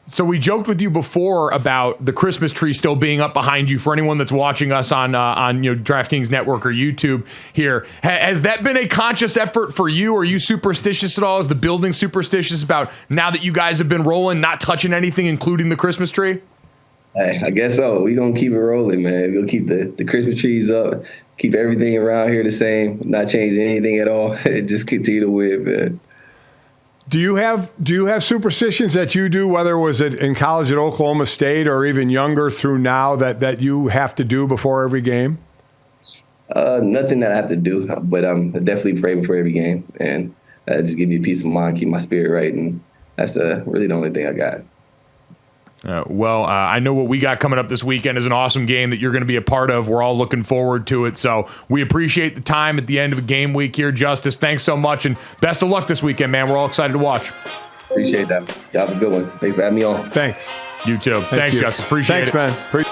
So we joked with you before about the Christmas tree still being up behind you. For anyone that's watching us on DraftKings Network or YouTube here, has that been a conscious effort for you? Are you superstitious at all? Is the building superstitious about now that you guys have been rolling, not touching anything, including the Christmas tree?
Hey, I guess so. We're going to keep it rolling, man. We're going to keep the Christmas trees up, keep everything around here the same, not changing anything at all. Just continue to win, man.
Do you have superstitions that you do, whether it was in college at Oklahoma State or even younger through now, that you have to do before every game?
Nothing that I have to do, but I'm definitely pray before every game, and just give me a peace of mind, keep my spirit right, and that's really the only thing I got.
I know what we got coming up this weekend is an awesome game that you're going to be a part of. We're all looking forward to it. So we appreciate the time at the end of a game week here. Justice, thanks so much, and best of luck this weekend, man. We're all excited to watch.
Appreciate that. Y'all have a good one. Thanks for having me on.
Thanks.
You too. Thanks, Justice. Appreciate it.
Thanks, man.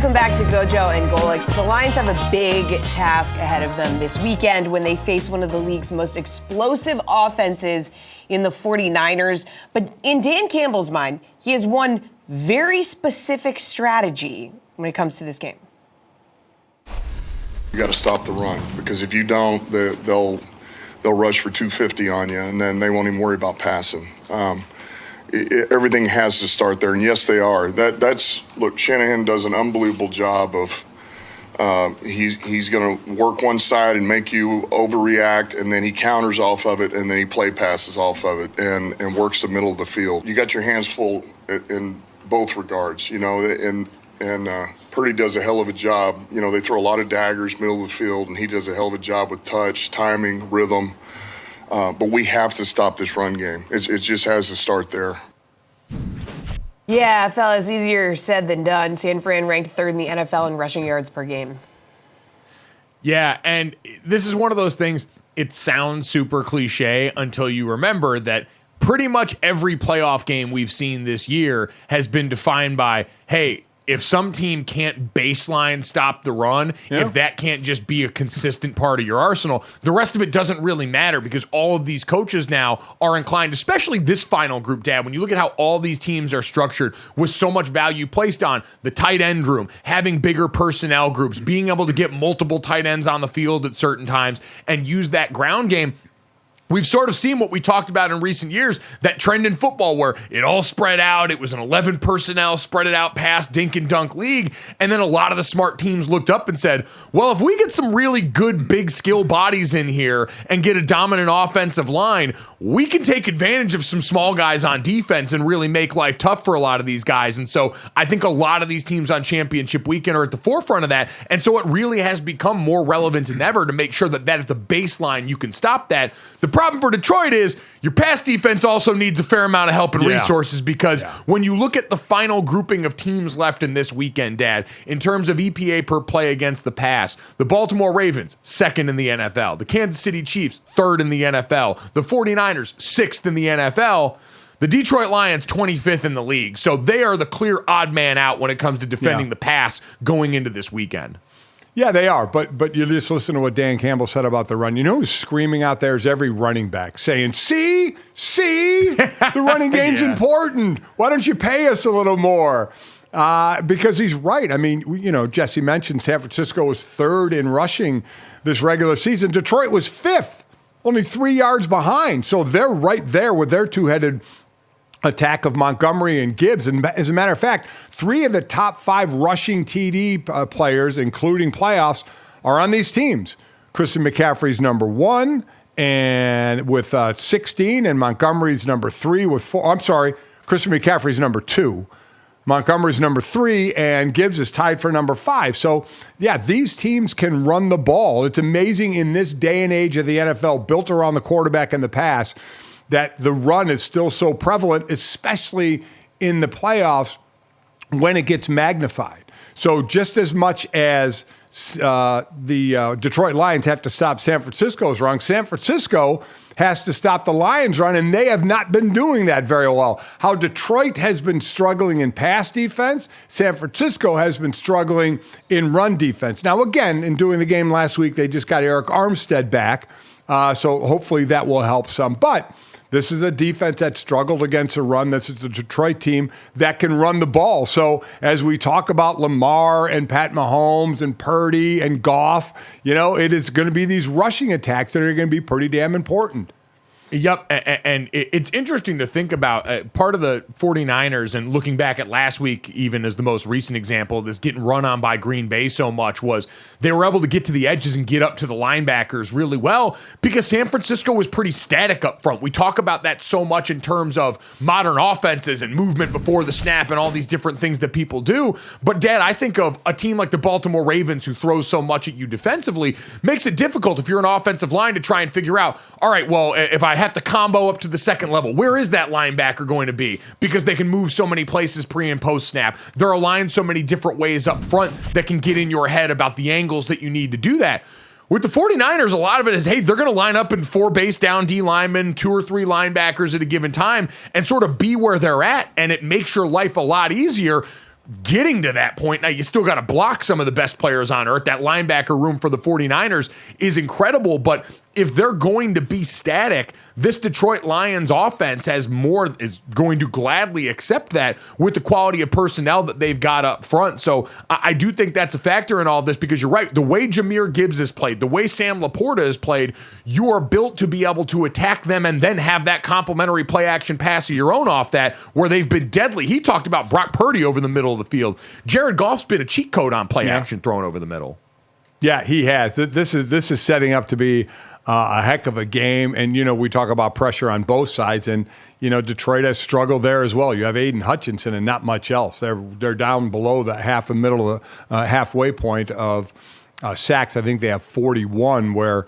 Welcome back to GoJo and Golic. So the Lions have a big task ahead of them this weekend when they face one of the league's most explosive offenses in the 49ers. But in Dan Campbell's mind, he has one very specific strategy when it comes to this game.
You got to stop the run, because if you don't, they'll rush for 250 on you, and then they won't even worry about passing. Everything has to start there, and yes, they are. Look, Shanahan does an unbelievable job of. He's going to work one side and make you overreact, and then he counters off of it, and then he play passes off of it, and works the middle of the field. You got your hands full in both regards, and Purdy does a hell of a job. They throw a lot of daggers middle of the field, and he does a hell of a job with touch, timing, rhythm. But we have to stop this run game. It just has to start there.
Yeah, fellas, easier said than done. San Fran ranked third in the NFL in rushing yards per game.
Yeah, and this is one of those things, it sounds super cliche until you remember that pretty much every playoff game we've seen this year has been defined by, hey, if some team can't baseline stop the run, if that can't just be a consistent part of your arsenal, the rest of it doesn't really matter, because all of these coaches now are inclined, especially this final group, Dad, when you look at how all these teams are structured with so much value placed on the tight end room, having bigger personnel groups, being able to get multiple tight ends on the field at certain times and use that ground game. We've sort of seen what we talked about in recent years, that trend in football where it all spread out. It was an 11 personnel, spread it out past dink and dunk league. And then a lot of the smart teams looked up and said, well, if we get some really good big skill bodies in here and get a dominant offensive line, we can take advantage of some small guys on defense and really make life tough for a lot of these guys. And so I think a lot of these teams on championship weekend are at the forefront of that. And so it really has become more relevant than ever to make sure that at the baseline you can stop that. The problem for Detroit is your pass defense also needs a fair amount of help and resources, because when you look at the final grouping of teams left in this weekend, Dad, in terms of EPA per play against the pass, the Baltimore Ravens, second in the NFL. The Kansas City Chiefs, third in the NFL. The 49ers, sixth in the NFL. The Detroit Lions, 25th in the league. So they are the clear odd man out when it comes to defending the pass going into this weekend.
Yeah, they are. But you just listen to what Dan Campbell said about the run. You know who's screaming out there is every running back saying, see, the running game's important. Why don't you pay us a little more? Because he's right. I mean, Jesse mentioned San Francisco was third in rushing this regular season. Detroit was fifth, only 3 yards behind. So they're right there with their two-headed attack of Montgomery and Gibbs. And as a matter of fact, 3 of the top 5 rushing TD players, including playoffs, are on these teams. Christian McCaffrey's number 1 and with 16, and Montgomery's number 3 with 4. I'm sorry, Christian McCaffrey's number 2. Montgomery's number 3, and Gibbs is tied for number 5. So, yeah, these teams can run the ball. It's amazing in this day and age of the NFL, built around the quarterback and the pass, that the run is still so prevalent, especially in the playoffs when it gets magnified. So just as much as the Detroit Lions have to stop San Francisco's run, San Francisco has to stop the Lions' run, and they have not been doing that very well. How Detroit has been struggling in pass defense, San Francisco has been struggling in run defense. Now, again, in doing the game last week, they just got Eric Armstead back, so hopefully that will help some. But this is a defense that struggled against a run. This is a Detroit team that can run the ball. So as we talk about Lamar and Pat Mahomes and Purdy and Goff, it is going to be these rushing attacks that are going to be pretty damn important.
Yep, and it's interesting to think about part of the 49ers, and looking back at last week even as the most recent example of this getting run on by Green Bay so much, was they were able to get to the edges and get up to the linebackers really well because San Francisco was pretty static up front. We talk about that so much in terms of modern offenses and movement before the snap and all these different things that people do. But, Dad, I think of a team like the Baltimore Ravens who throws so much at you defensively, makes it difficult if you're an offensive line to try and figure out, all right, well, if I have to combo up to the second level, where is that linebacker going to be? Because they can move so many places pre and post snap. They're aligned so many different ways up front that can get in your head about the angles that you need to do that. With the 49ers, a lot of it is, hey, they're going to line up in 4 base down D linemen, 2 or 3 linebackers at a given time, and sort of be where they're at, and it makes your life a lot easier. getting to that point. Now, you still got to block some of the best players on earth. That linebacker room for the 49ers is incredible, but if they're going to be static, this Detroit Lions offense is going to gladly accept that with the quality of personnel that they've got up front. So I do think that's a factor in all this, because you're right. The way Jahmyr Gibbs has played, the way Sam Laporta has played, you are built to be able to attack them and then have that complementary play action pass of your own off that, where they've been deadly. He talked about Brock Purdy over the middle of the field. Jared Goff's been a cheat code on play action thrown over the middle.
Yeah, he has. This is setting up to be a heck of a game. And, we talk about pressure on both sides. And, Detroit has struggled there as well. You have Aiden Hutchinson and not much else. They're down below the halfway point of sacks. I think they have 41, where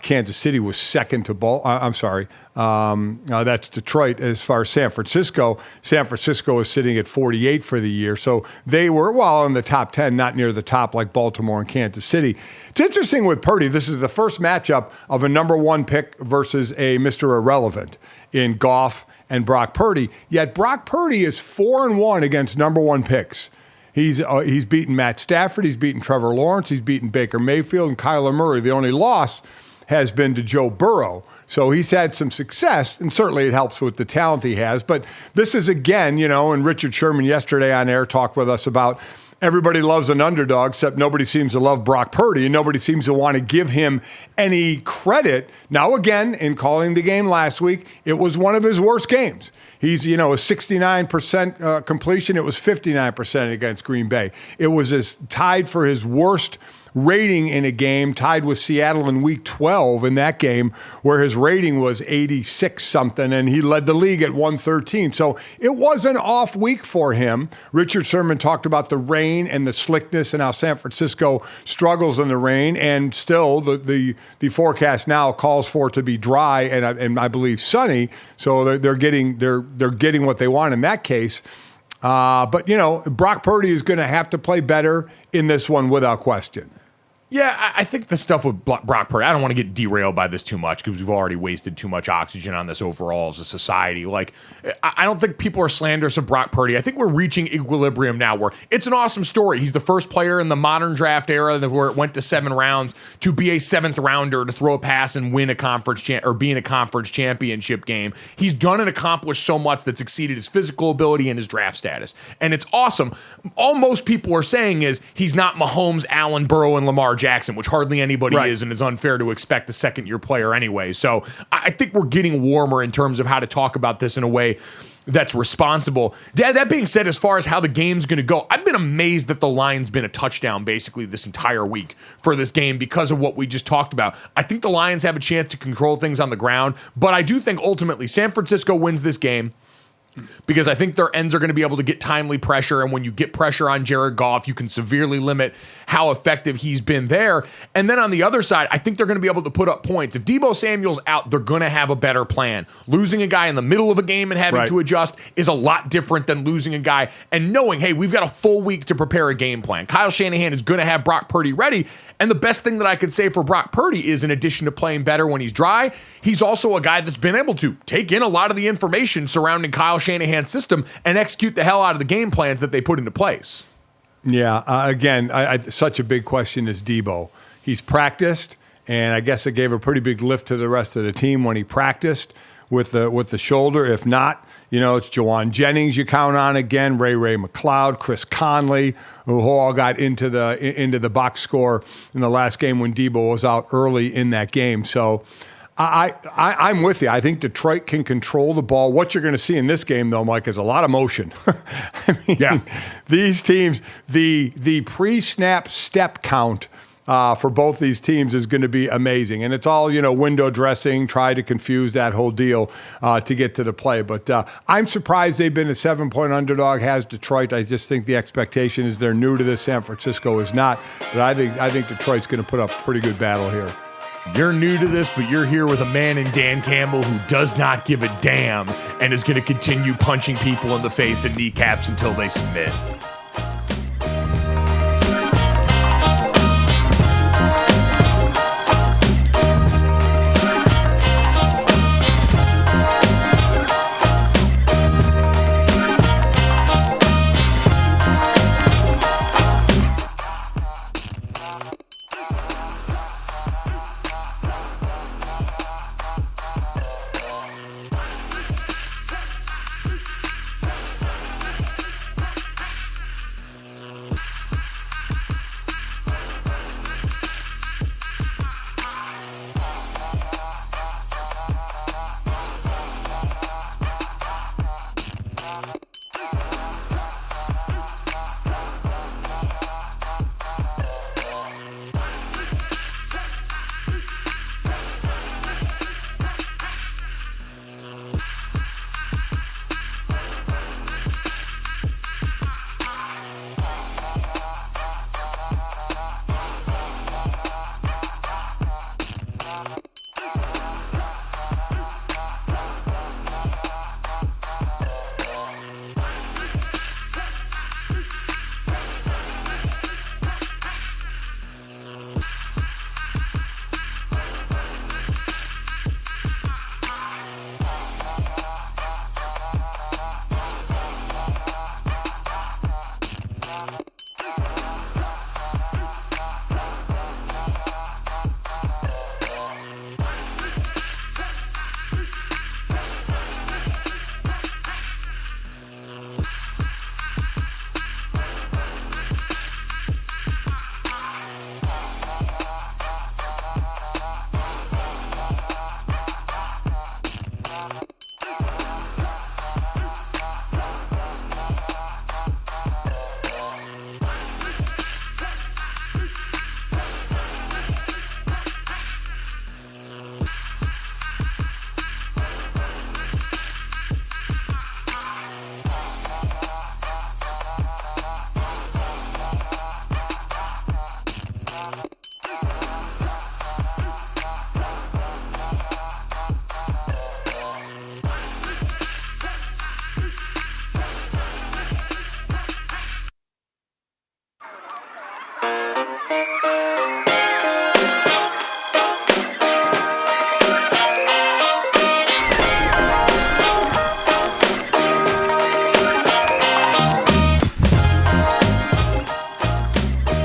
Kansas City was second to ball. I'm sorry. That's Detroit. As far as San Francisco is sitting at 48 for the year. So they were, in the top 10, not near the top like Baltimore and Kansas City. It's interesting with Purdy. This is the first matchup of a number one pick versus a Mr. Irrelevant in Goff and Brock Purdy. Yet Brock Purdy is 4-1 against number one picks. He's beaten Matt Stafford. He's beaten Trevor Lawrence. He's beaten Baker Mayfield and Kyler Murray. The only loss has been to Joe Burrow. So he's had some success, and certainly it helps with the talent he has. But this is, again, and Richard Sherman yesterday on air talked with us about everybody loves an underdog, except nobody seems to love Brock Purdy, and nobody seems to want to give him any credit. Now, again, in calling the game last week, it was one of his worst games. He's, a 69% completion. It was 59% against Green Bay. It was tied for his worst rating in a game, tied with Seattle in week 12 in that game, where his rating was 86 something, and he led the league at 113. So it was an off week for him. Richard Sherman talked about the rain and the slickness and how San Francisco struggles in the rain, and still the forecast now calls for it to be dry and I believe sunny. So they're getting what they want in that case. But Brock Purdy is going to have to play better in this one without question.
Yeah, I think the stuff with Brock Purdy, I don't want to get derailed by this too much, because we've already wasted too much oxygen on this overall as a society. Like, I don't think people are slanderous of Brock Purdy. I think we're reaching equilibrium now, where it's an awesome story. He's the first player in the modern draft era where it went to 7 rounds to be a 7th rounder, to throw a pass and win a conference or be in a conference championship game. He's done and accomplished so much that's exceeded his physical ability and his draft status. And it's awesome. All most people are saying is he's not Mahomes, Allen, Burrow, and Lamar Jackson, which hardly anybody is, and is unfair to expect a second-year player anyway. So I think we're getting warmer in terms of how to talk about this in a way that's responsible. Dad, that being said, as far as how the game's going to go, I've been amazed that the line's been a touchdown basically this entire week for this game because of what we just talked about. I think the Lions have a chance to control things on the ground, but I do think ultimately San Francisco wins this game, because I think their ends are going to be able to get timely pressure. And when you get pressure on Jared Goff, you can severely limit how effective he's been there. And then on the other side, I think they're going to be able to put up points. If Deebo Samuel's out, they're going to have a better plan. Losing a guy in the middle of a game and having to adjust is a lot different than losing a guy and knowing, hey, we've got a full week to prepare a game plan. Kyle Shanahan is going to have Brock Purdy ready. And the best thing that I could say for Brock Purdy is, in addition to playing better when he's dry, he's also a guy that's been able to take in a lot of the information surrounding Kyle Shanahan's system and execute the hell out of the game plans that they put into place.
Yeah, again, such a big question is Deebo. He's practiced, and I guess it gave a pretty big lift to the rest of the team when he practiced with the shoulder. If not, it's Jawan Jennings you count on again, Ray McLeod, Chris Conley, who all got into the box score in the last game when Deebo was out early in that game. So I'm with you. I think Detroit can control the ball. What you're going to see in this game, though, Mike, is a lot of motion. These teams, the pre-snap step count for both these teams is going to be amazing. And it's all, window dressing, try to confuse that whole deal to get to the play. But I'm surprised they've been a 7-point underdog, has Detroit. I just think the expectation is they're new to this. San Francisco is not. But I think Detroit's going to put up a pretty good battle here.
You're new to this, but you're here with a man in Dan Campbell who does not give a damn and is going to continue punching people in the face and kneecaps until they submit.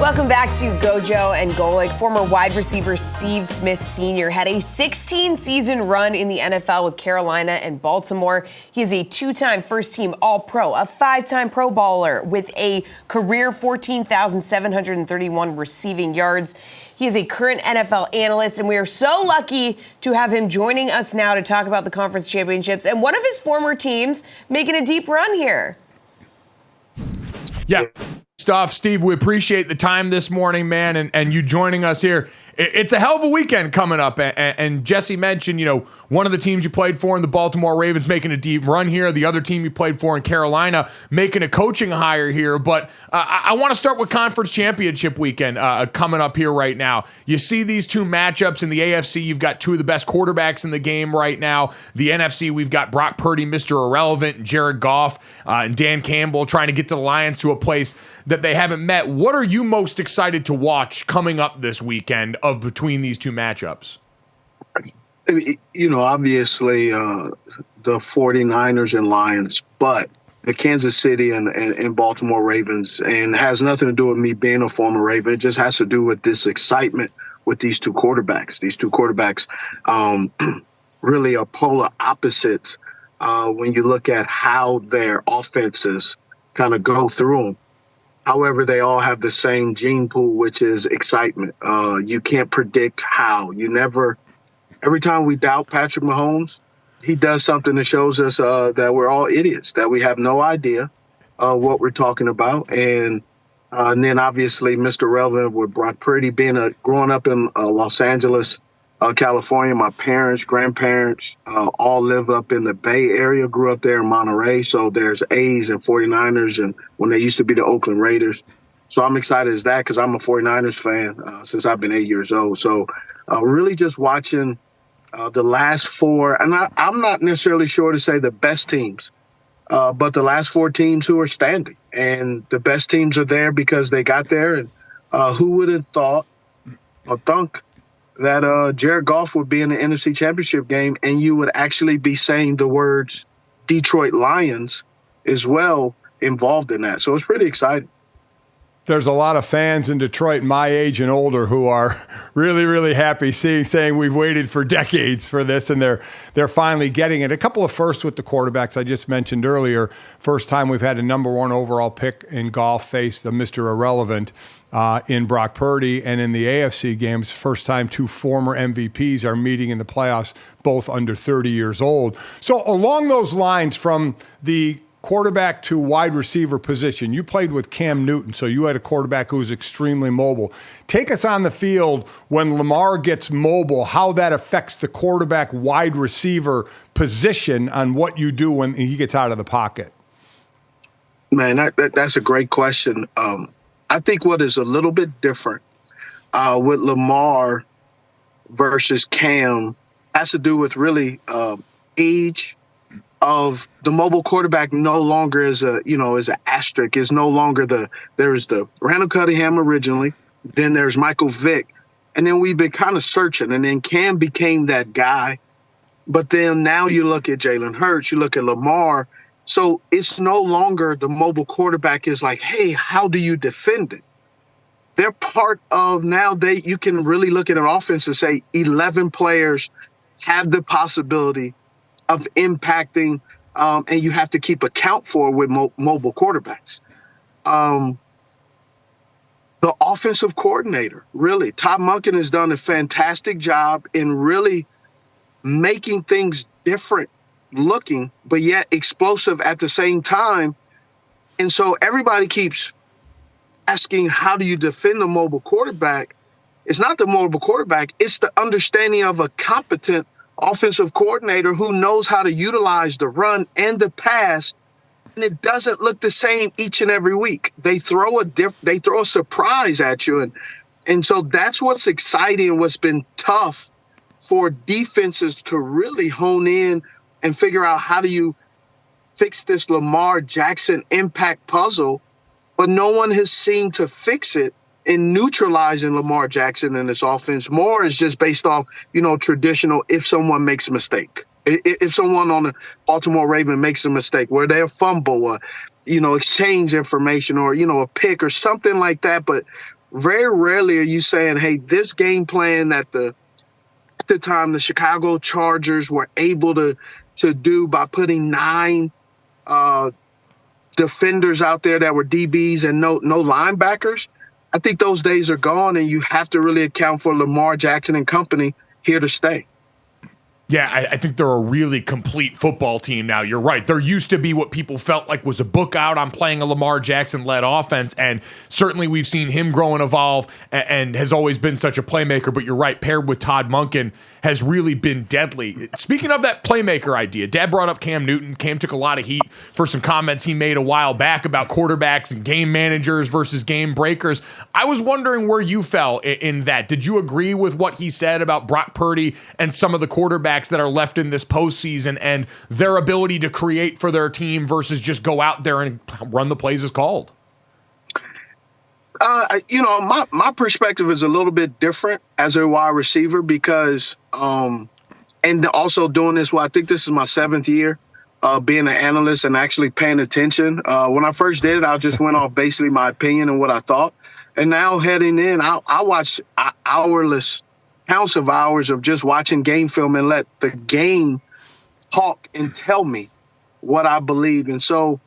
Welcome back to GoJo and Golic. Former wide receiver Steve Smith Sr. had a 16-season run in the NFL with Carolina and Baltimore. He is a two-time first-team All-Pro, a five-time Pro Bowler with a career 14,731 receiving yards. He is a current NFL analyst, and we are so lucky to have him joining us now to talk about the conference championships and one of his former teams making a deep run here.
Yeah. Stuff, Steve, we appreciate the time this morning, man, and you joining us here. It's a hell of a weekend coming up, and Jesse mentioned, one of the teams you played for in the Baltimore Ravens making a deep run here, the other team you played for in Carolina making a coaching hire here, but I want to start with conference championship weekend coming up here right now. You see these two matchups in the AFC, you've got two of the best quarterbacks in the game right now. The NFC, we've got Brock Purdy, Mr. Irrelevant, and Jared Goff, and Dan Campbell trying to get the Lions to a place that they haven't met. What are you most excited to watch coming up this weekend of between these two matchups?
Obviously the 49ers and Lions, but the Kansas City and Baltimore Ravens, and has nothing to do with me being a former Raven. It just has to do with this excitement with these two quarterbacks. These two quarterbacks really are polar opposites when you look at how their offenses kind of go through them. However, they all have the same gene pool, which is excitement. You can't predict how. Every time we doubt Patrick Mahomes, he does something that shows us that we're all idiots, that we have no idea what we're talking about. And then obviously Mr. Relevant with Brock Purdy, growing up in Los Angeles, California. My parents, grandparents all live up in the Bay Area, grew up there in Monterey. So there's A's and 49ers, and when they used to be the Oakland Raiders. So I'm excited as that because I'm a 49ers fan since I've been 8 years old. So really just watching the last four, and I'm not necessarily sure to say the best teams, but the last four teams who are standing. And the best teams are there because they got there. And who would have thought or thunk that Jared Goff would be in the NFC Championship game, and you would actually be saying the words Detroit Lions as well involved in that. So it's pretty exciting.
There's a lot of fans in Detroit my age and older who are really, really happy saying we've waited for decades for this, and they're finally getting it. A couple of firsts with the quarterbacks I just mentioned earlier. First time we've had a number one overall pick in golf face the Mr. Irrelevant in Brock Purdy, and in the AFC games, first time two former MVPs are meeting in the playoffs, both under 30 years old. So along those lines, from the quarterback to wide receiver position, you played with Cam Newton, so you had a quarterback who was extremely mobile. Take us on the field when Lamar gets mobile, how that affects the quarterback wide receiver position on what you do when he gets out of the pocket.
Man, that's a great question. I think what is a little bit different with Lamar versus Cam has to do with really age of the mobile quarterback. No longer is an asterisk. Is no longer there's the Randall Cunningham originally, then there's Michael Vick, and then we've been kind of searching, and then Cam became that guy. But then now you look at Jalen Hurts, you look at Lamar. So it's no longer the mobile quarterback is like, hey, how do you defend it? They're part of now you can really look at an offense and say 11 players have the possibility of impacting, and you have to keep account for with mobile quarterbacks. The offensive coordinator, really, Todd Monken has done a fantastic job in really making things different looking, but yet explosive at the same time. And so everybody keeps asking, how do you defend the mobile quarterback? It's not the mobile quarterback. It's the understanding of a competent offensive coordinator who knows how to utilize the run and the pass. And it doesn't look the same each and every week. They throw a surprise at you. And so that's what's exciting, what's been tough for defenses to really hone in and figure out how do you fix this Lamar Jackson impact puzzle, but no one has seemed to fix it in neutralizing Lamar Jackson in this offense. More is just based off, traditional, if someone makes a mistake. If someone on the Baltimore Raven makes a mistake where they fumble or, exchange information or, a pick or something like that. But Very rarely are you saying, hey, this game plan at the time the Chicago Chargers were able to do by putting 9 defenders out there that were DBs and no linebackers. I think those days are gone, and you have to really account for Lamar Jackson and company here to stay.
Yeah, I think they're a really complete football team now. You're right. There used to be what people felt like was a book out on playing a Lamar Jackson-led offense, and certainly we've seen him grow and evolve and has always been such a playmaker, but you're right, paired with Todd Monken has really been deadly. Speaking of that playmaker idea, Dad brought up Cam Newton. Cam took a lot of heat for some comments he made a while back about quarterbacks and game managers versus game breakers. I was wondering where you fell in that. Did you agree with what he said about Brock Purdy and some of the quarterbacks that are left in this postseason and their ability to create for their team versus just go out there and run the plays as called?
My perspective is a little bit different as a wide receiver because, and also doing this, I think this is my 7th year being an analyst and actually paying attention. When I first did it, I just went off basically my opinion and what I thought. And now heading in, I watch hourless counts of hours of just watching game film and let the game talk and tell me what I believe. And so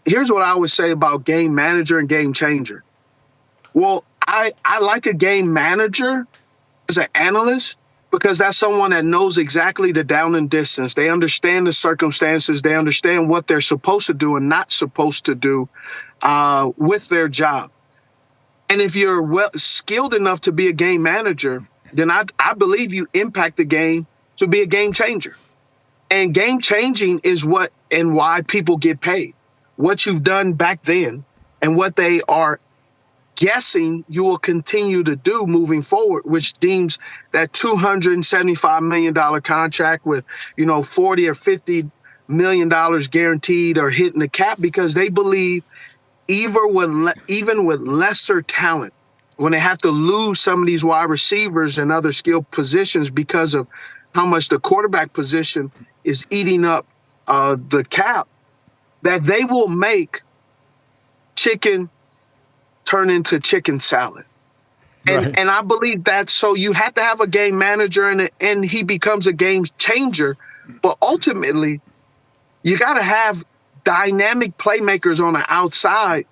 here's what I would say about game manager and game changer. Well, I like a game manager as an analyst because that's someone that knows exactly the down and distance. They understand the circumstances. They understand what they're supposed to do and not supposed to do with their job. And if you're well skilled enough to be a game manager, then I believe you impact the game to be a game changer. And game changing is what and why people get paid. What you've done back then and what they are guessing you will continue to do moving forward, which deems that $275 million contract with, $40 or $50 million guaranteed or hitting the cap because they believe even with lesser talent, when they have to lose some of these wide receivers and other skilled positions because of how much the quarterback position is eating up the cap, that they will make chicken turn into chicken salad. And I believe that. So you have to have a game manager and he becomes a game changer. But ultimately, you got to have dynamic playmakers on the outside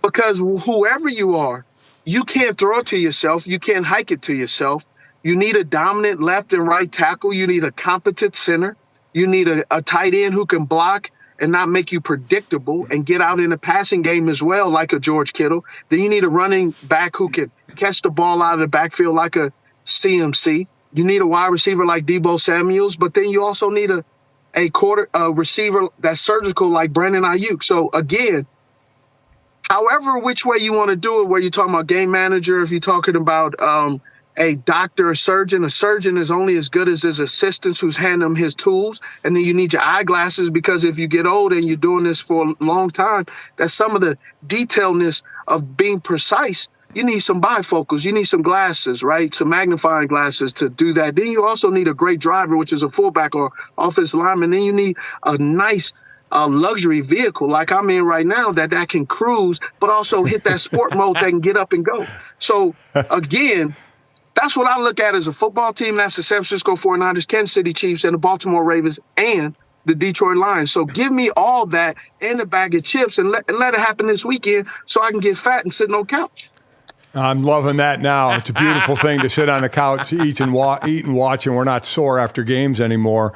because whoever you are, you can't throw it to yourself. You can't hike it to yourself. You need a dominant left and right tackle. You need a competent center. You need a tight end who can block and not make you predictable and get out in the passing game as well, like a George Kittle. Then you need a running back who can catch the ball out of the backfield like a CMC. You need a wide receiver like Deebo Samuels, but then you also need a receiver that's surgical like Brandon Ayuk. So again, however which way you want to do it, where you're talking about game manager, if you're talking about a doctor, a surgeon is only as good as his assistants who's handing him his tools. And then you need your eyeglasses because if you get old and you're doing this for a long time, that's some of the detailedness of being precise. You need some bifocals. You need some glasses, right? Some magnifying glasses to do that. Then you also need a great driver, which is a fullback or offensive lineman. Then you need a nice luxury vehicle like I'm in right now that can cruise, but also hit that sport mode that can get up and go. So again, that's what I look at as a football team. That's the San Francisco 49ers, Kansas City Chiefs, and the Baltimore Ravens, and the Detroit Lions. So give me all that and a bag of chips and let it happen this weekend so I can get fat and sit on the couch.
I'm loving that now. It's a beautiful thing to sit on the couch, eat and watch, and we're not sore after games anymore.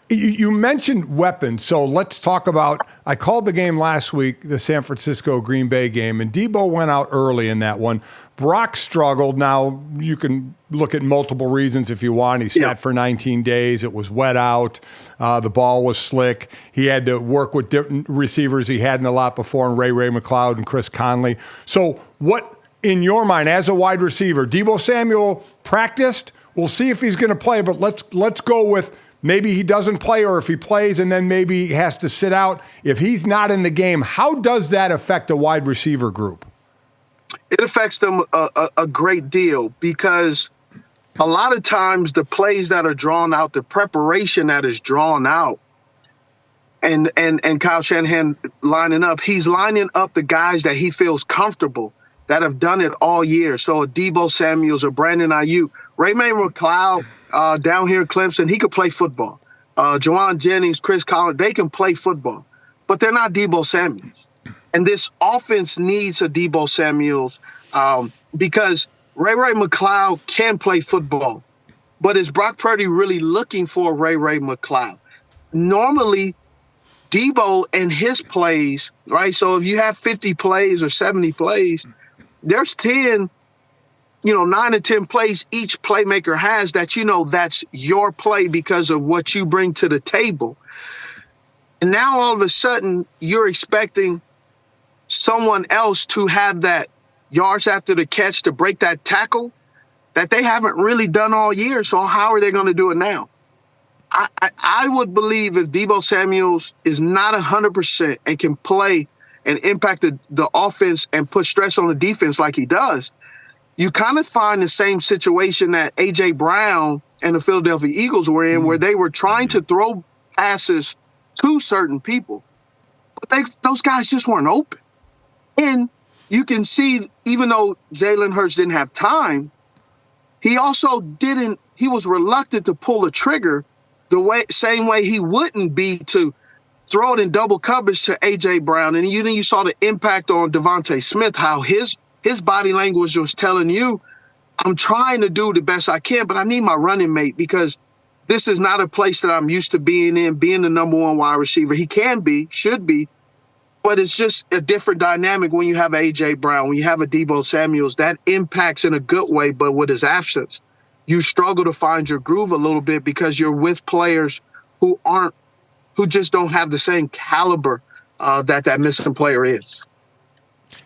You mentioned weapons, so let's talk about, I called the game last week, the San Francisco-Green Bay game, and Deebo went out early in that one. Brock struggled. Now, you can look at multiple reasons if you want. He sat for 19 days. It was wet out. The ball was slick. He had to work with different receivers he hadn't a lot before, and Ray McLeod and Chris Conley. So what, in your mind, as a wide receiver, Deebo Samuel practiced? We'll see if he's going to play, but let's go with maybe he doesn't play, or if he plays and then maybe he has to sit out. If he's not in the game, how does that affect a wide receiver group?
It affects them a great deal because a lot of times the plays that are drawn out, the preparation that is drawn out, and Kyle Shanahan lining up, he's lining up the guys that he feels comfortable that have done it all year. So a Deebo Samuels or Brandon Ayuk, Raymond McLeod down here in Clemson, he could play football. Jawan Jennings, Chris Collins, they can play football, but they're not Deebo Samuels. And this offense needs a Deebo Samuels because Ray McLeod can play football. But is Brock Purdy really looking for Ray McLeod? Normally, Deebo and his plays, right? So if you have 50 plays or 70 plays, there's 9 to 10 plays each playmaker has that that's your play because of what you bring to the table. And now all of a sudden, you're expecting someone else to have that yards after the catch to break that tackle that they haven't really done all year. So how are they going to do it now? I would believe if Deebo Samuels is not 100% and can play and impact the offense and put stress on the defense like he does, you kind of find the same situation that A.J. Brown and the Philadelphia Eagles were in, where they were trying to throw passes to certain people, but those guys just weren't open. And you can see, even though Jalen Hurts didn't have time, he also he was reluctant to pull a trigger same way he wouldn't be to throw it in double coverage to A.J. Brown. And you saw the impact on Devontae Smith, how his body language was telling you, I'm trying to do the best I can, but I need my running mate because this is not a place that I'm used to being in, being the number one wide receiver. He can be, should be, but it's just a different dynamic when you have A.J. Brown, when you have a Deebo Samuels. That impacts in a good way, but with his absence, you struggle to find your groove a little bit because you're with players who just don't have the same caliber that missing player is.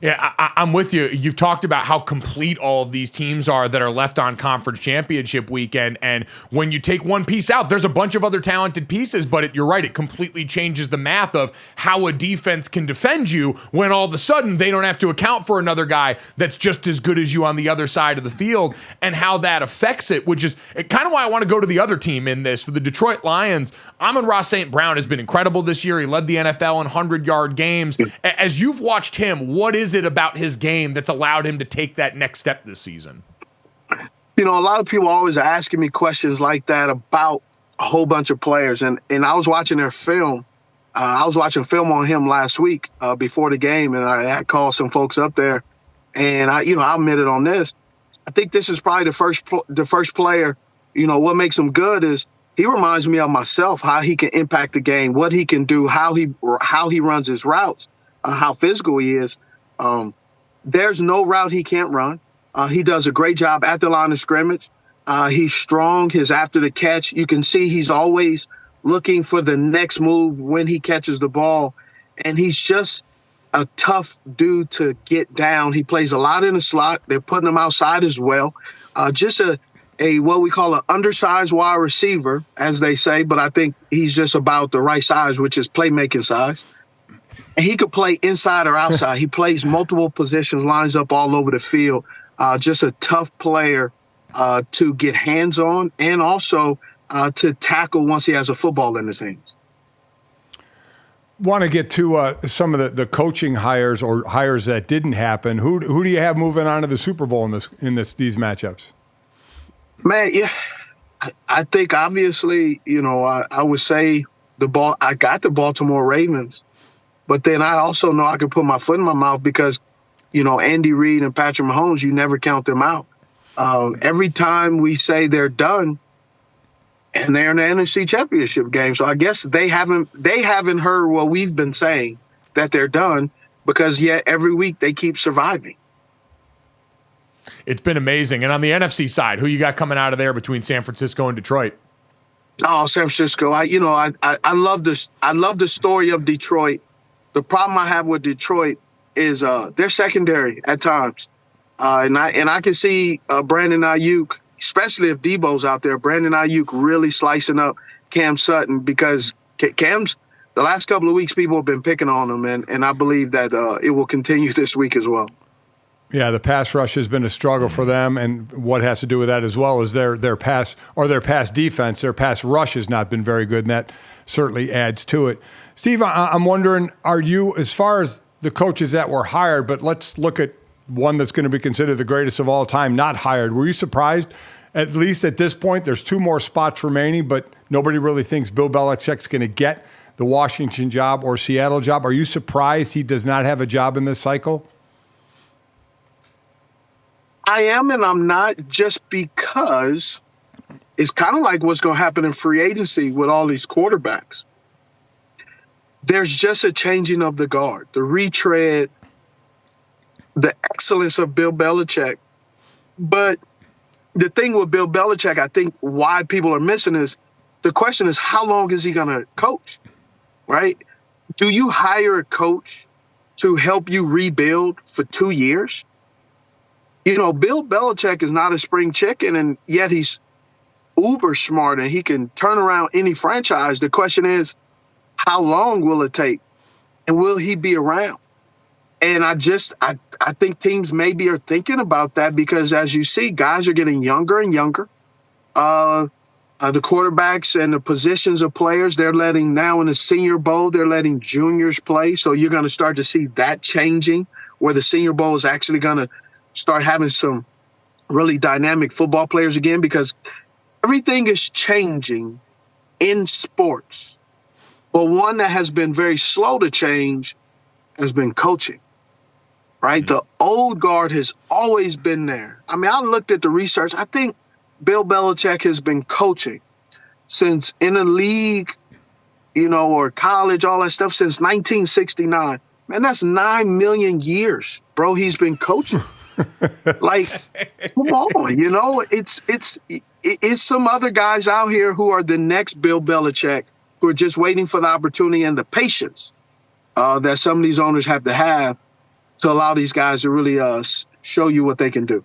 Yeah, I'm with you. You've talked about how complete all of these teams are that are left on conference championship weekend. And when you take one piece out, there's a bunch of other talented pieces, but you're right. It completely changes the math of how a defense can defend you when all of a sudden they don't have to account for another guy that's just as good as you on the other side of the field, and how that affects it, which is kind of why I want to go to the other team in this. For the Detroit Lions, Amon-Ra St. Brown has been incredible this year. He led the NFL in 100-yard games. As you've watched him, what is it about his game that's allowed him to take that next step this season?
A lot of people always are asking me questions like that about a whole bunch of players. And I was watching their film. I was watching film on him last week before the game, and I called some folks up there. And I admitted on this. I think this is probably the first player, what makes him good is he reminds me of myself, how he can impact the game, what he can do, how he runs his routes, how physical he is. There's no route he can't run. He does a great job at the line of scrimmage. He's strong. His after the catch, you can see he's always looking for the next move when he catches the ball. And he's just a tough dude to get down. He plays a lot in the slot. They're putting him outside as well. Just a what we call an undersized wide receiver, as they say, but I think he's just about the right size, which is playmaking size. And he could play inside or outside. He plays multiple positions, lines up all over the field. Just a tough player to get hands on, and also to tackle once he has a football in his hands.
Want to get to some of the coaching hires or hires that didn't happen. Who do you have moving on to the Super Bowl in these matchups?
Man, yeah, I think obviously, I would say I got the Baltimore Ravens. But then I also know I can put my foot in my mouth because, Andy Reid and Patrick Mahomes, you never count them out. Every time we say they're done, and they're in the NFC Championship game. So I guess they haven't heard what we've been saying, that they're done, because yet every week they keep surviving.
It's been amazing. And on the NFC side, who you got coming out of there between San Francisco and Detroit?
Oh, San Francisco. I love this. I love the story of Detroit. The problem I have with Detroit is they're secondary at times, and I can see Brandon Ayuk, especially if Debo's out there. Brandon Ayuk really slicing up Cam Sutton, because Cam's the last couple of weeks people have been picking on him, and I believe that it will continue this week as well.
Yeah, the pass rush has been a struggle for them, and what has to do with that as well is their pass defense. Their pass rush has not been very good, and that certainly adds to it. Steve, I'm wondering, are you, as far as the coaches that were hired, but let's look at one that's going to be considered the greatest of all time, not hired. Were you surprised? At least at this point, there's 2 more spots remaining, but nobody really thinks Bill Belichick's going to get the Washington job or Seattle job. Are you surprised he does not have a job in this cycle?
I am and I'm not, just because it's kind of like what's going to happen in free agency with all these quarterbacks. There's just a changing of the guard, the retread, the excellence of Bill Belichick. But the thing with Bill Belichick, I think why people are missing is the question is, how long is he going to coach, right? Do you hire a coach to help you rebuild for 2 years? You know, Bill Belichick is not a spring chicken, and yet he's uber smart and he can turn around any franchise. The question is, how long will it take, and will he be around? And I think teams maybe are thinking about that because, as you see, guys are getting younger and younger. The quarterbacks and the positions of players, they're letting now in the Senior Bowl, they're letting juniors play. So you're going to start to see that changing, where the Senior Bowl is actually going to start having some really dynamic football players again, because everything is changing in sports. But one that has been very slow to change has been coaching, right? The old guard has always been there. I mean, I looked at the research. I think Bill Belichick has been coaching since in the league, you know, or college, all that stuff, since 1969. Man, that's 9 million years, bro. He's been coaching. Like, come on, you know, it's some other guys out here who are the next Bill Belichick, who are just waiting for the opportunity and the patience that some of these owners have to allow these guys to really show you what they can do.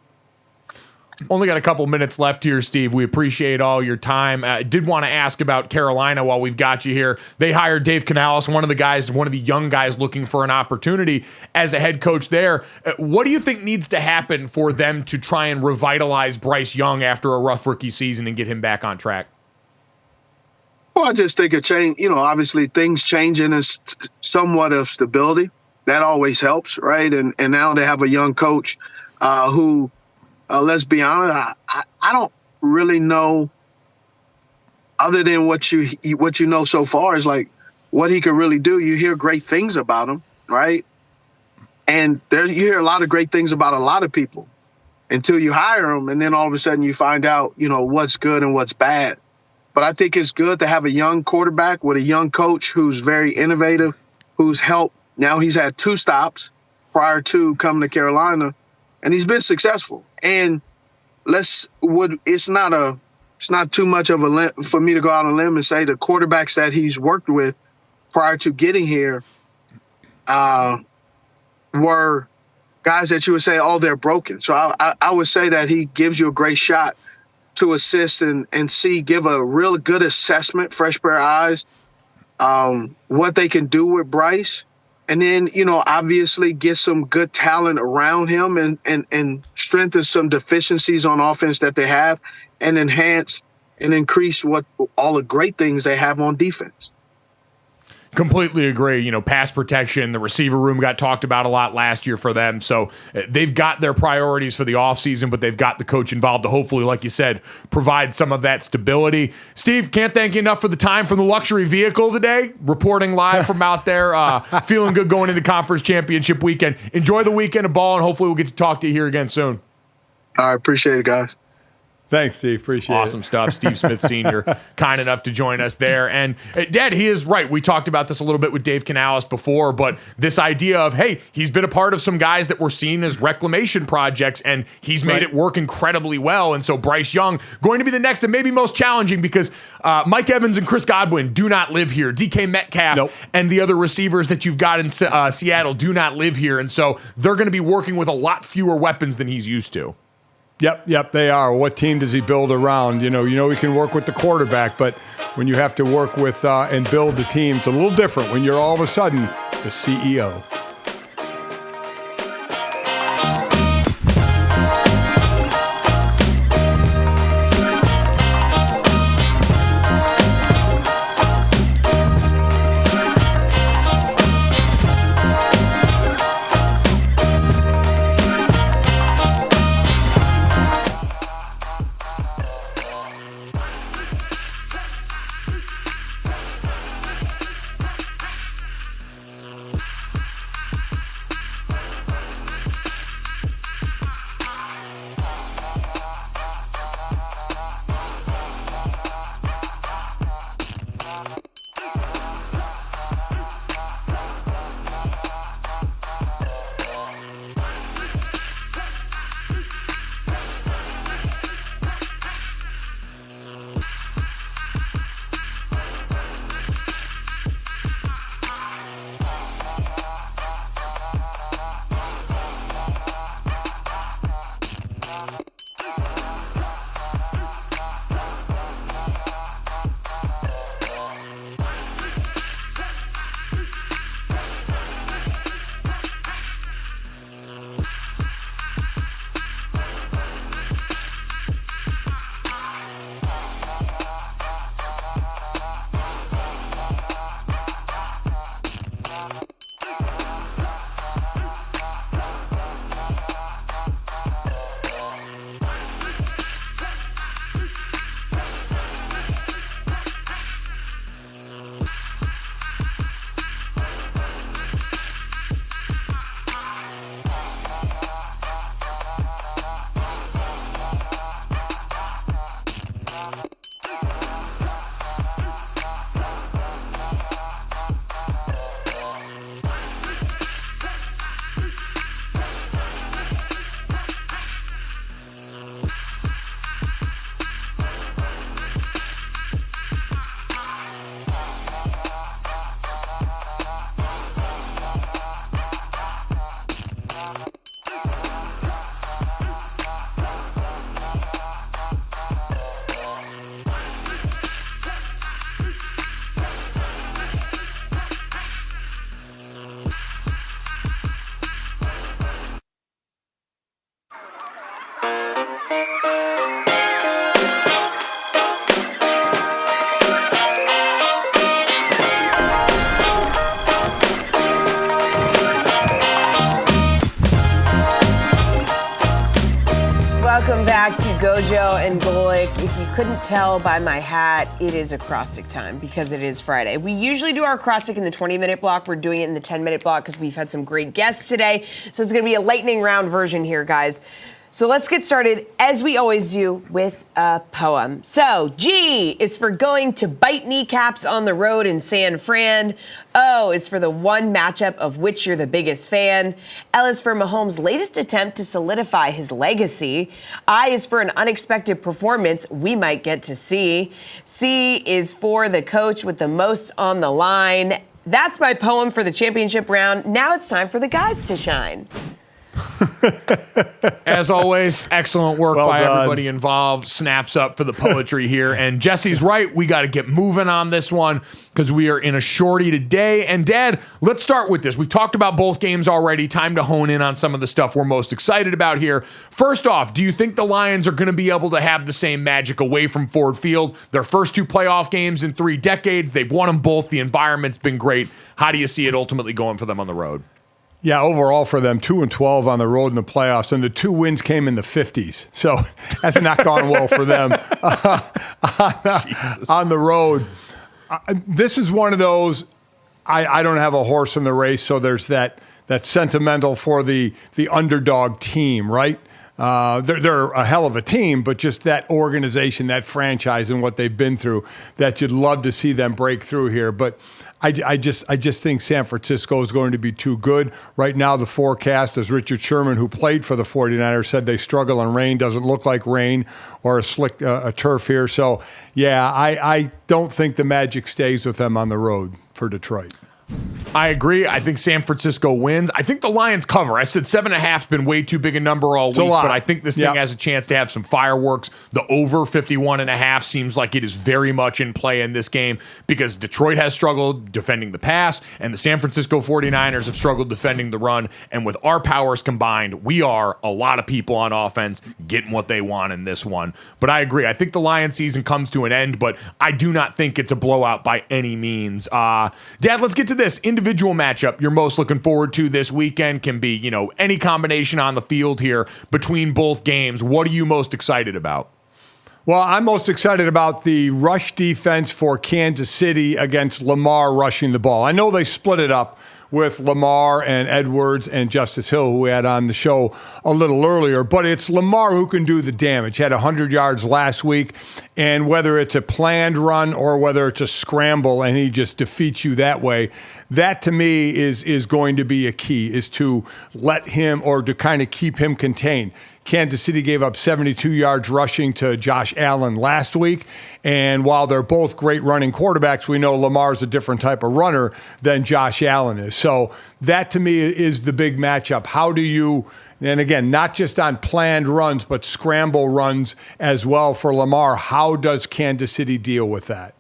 Only got a couple minutes left here, Steve. We appreciate all your time. Did want to ask about Carolina while we've got you here. They hired Dave Canales, one of the young guys looking for an opportunity as a head coach there. What do you think needs to happen for them to try and revitalize Bryce Young after a rough rookie season and get him back on track?
Well, I just think a change, you know, obviously things changing is somewhat of stability. That always helps, right? And now they have a young coach who, let's be honest, I don't really know, other than what you know so far, is like what he could really do. You hear great things about him, right? And you hear a lot of great things about a lot of people until you hire them, and then all of a sudden you find out, you know, what's good and what's bad. But I think it's good to have a young quarterback with a young coach who's very innovative, who's helped. Now he's had 2 stops prior to coming to Carolina, and he's been successful. And it's not too much of a limb for me to go out on a limb and say the quarterbacks that he's worked with prior to getting here were guys that you would say, oh, they're broken. So I would say that he gives you a great shot to assist and give a real good assessment, fresh pair of eyes, what they can do with Bryce. And then, you know, obviously get some good talent around him and strengthen some deficiencies on offense that they have, and enhance and increase all the great things they have on defense.
Completely agree. You know, pass protection, the receiver room got talked about a lot last year for them. So they've got their priorities for the offseason, but they've got the coach involved to hopefully, like you said, provide some of that stability. Steve, can't thank you enough for the time from the luxury vehicle today, reporting live from out there. Feeling good going into conference championship weekend. Enjoy the weekend of ball, and hopefully we'll get to talk to you here again soon.
I appreciate it, guys.
Thanks, Steve. Appreciate it.
Awesome stuff. Steve Smith Sr., kind enough to join us there. And Dad, he is right. We talked about this a little bit with Dave Canales before, but this idea of, hey, he's been a part of some guys that were seen as reclamation projects, and he's made it work incredibly well. And so Bryce Young going to be the next and maybe most challenging, because Mike Evans and Chris Godwin do not live here. DK Metcalf and the other receivers that you've got in Seattle do not live here. And so they're going to be working with a lot fewer weapons than he's used to.
Yep, they are. What team does he build around? You know, he can work with the quarterback, but when you have to work with and build the team, it's a little different when you're all of a sudden the CEO.
Welcome back to GoJo and Golic. If you couldn't tell by my hat, it is acrostic time because it is Friday. We usually do our acrostic in the 20-minute block. We're doing it in the 10-minute block because we've had some great guests today. So it's going to be a lightning round version here, guys. So let's get started, as we always do, with a poem. So G is for going to bite kneecaps on the road in San Fran. O is for the one matchup of which you're the biggest fan. L is for Mahomes' latest attempt to solidify his legacy. I is for an unexpected performance we might get to see. C is for the coach with the most on the line. That's my poem for the championship round. Now it's time for the guys to shine.
As always, excellent work
Well
by
done.
everybody involved. Snaps up for the poetry here. And Jesse's right. We got to get moving on this one because we are in a shorty today. And Dad, let's start with this. We've talked about both games already. Time to hone in on some of the stuff we're most excited about here. First off, do you think the Lions are going to be able to have the same magic away from Ford Field? Their first two playoff games in 3 decades. They've won them both. The environment's been great. How do you see it ultimately going for them on the road?
Yeah, overall for them, 2-12 on the road in the playoffs, and the 2 wins came in the 50s. So that's not gone well for them on the road. This is one of those, I don't have a horse in the race, so there's that sentimental for the underdog team, right? They're a hell of a team, but just that organization, that franchise, and what they've been through, that you'd love to see them break through here. But I just think San Francisco is going to be too good. Right now, the forecast, as Richard Sherman, who played for the 49ers, said they struggle in rain. Doesn't look like rain or a slick turf here. So, yeah, I don't think the magic stays with them on the road for Detroit.
I agree. I think San Francisco wins. I think the Lions cover. I said 7.5 has been way too big a number all week, but I think this thing has a chance to have some fireworks. The over 51.5 seems like it is very much in play in this game because Detroit has struggled defending the pass, and the San Francisco 49ers have struggled defending the run. And with our powers combined, we are a lot of people on offense getting what they want in this one. But I agree. I think the Lions season comes to an end, but I do not think it's a blowout by any means. Dad, let's get to this individual matchup you're most looking forward to this weekend. Can be, any combination on the field here between both games. What are you most excited about?
Well, I'm most excited about the rush defense for Kansas City against Lamar rushing the ball. I know they split it up with Lamar and Edwards and Justice Hill, who we had on the show a little earlier. But it's Lamar who can do the damage. Had 100 yards last week, and whether it's a planned run or whether it's a scramble and he just defeats you that way, that to me is going to be a key, is to let him or to kind of keep him contained. Kansas City gave up 72 yards rushing to Josh Allen last week. And while they're both great running quarterbacks, we know Lamar's a different type of runner than Josh Allen is. So that to me is the big matchup. How do you, and again, not just on planned runs, but scramble runs as well for Lamar, how does Kansas City deal with that?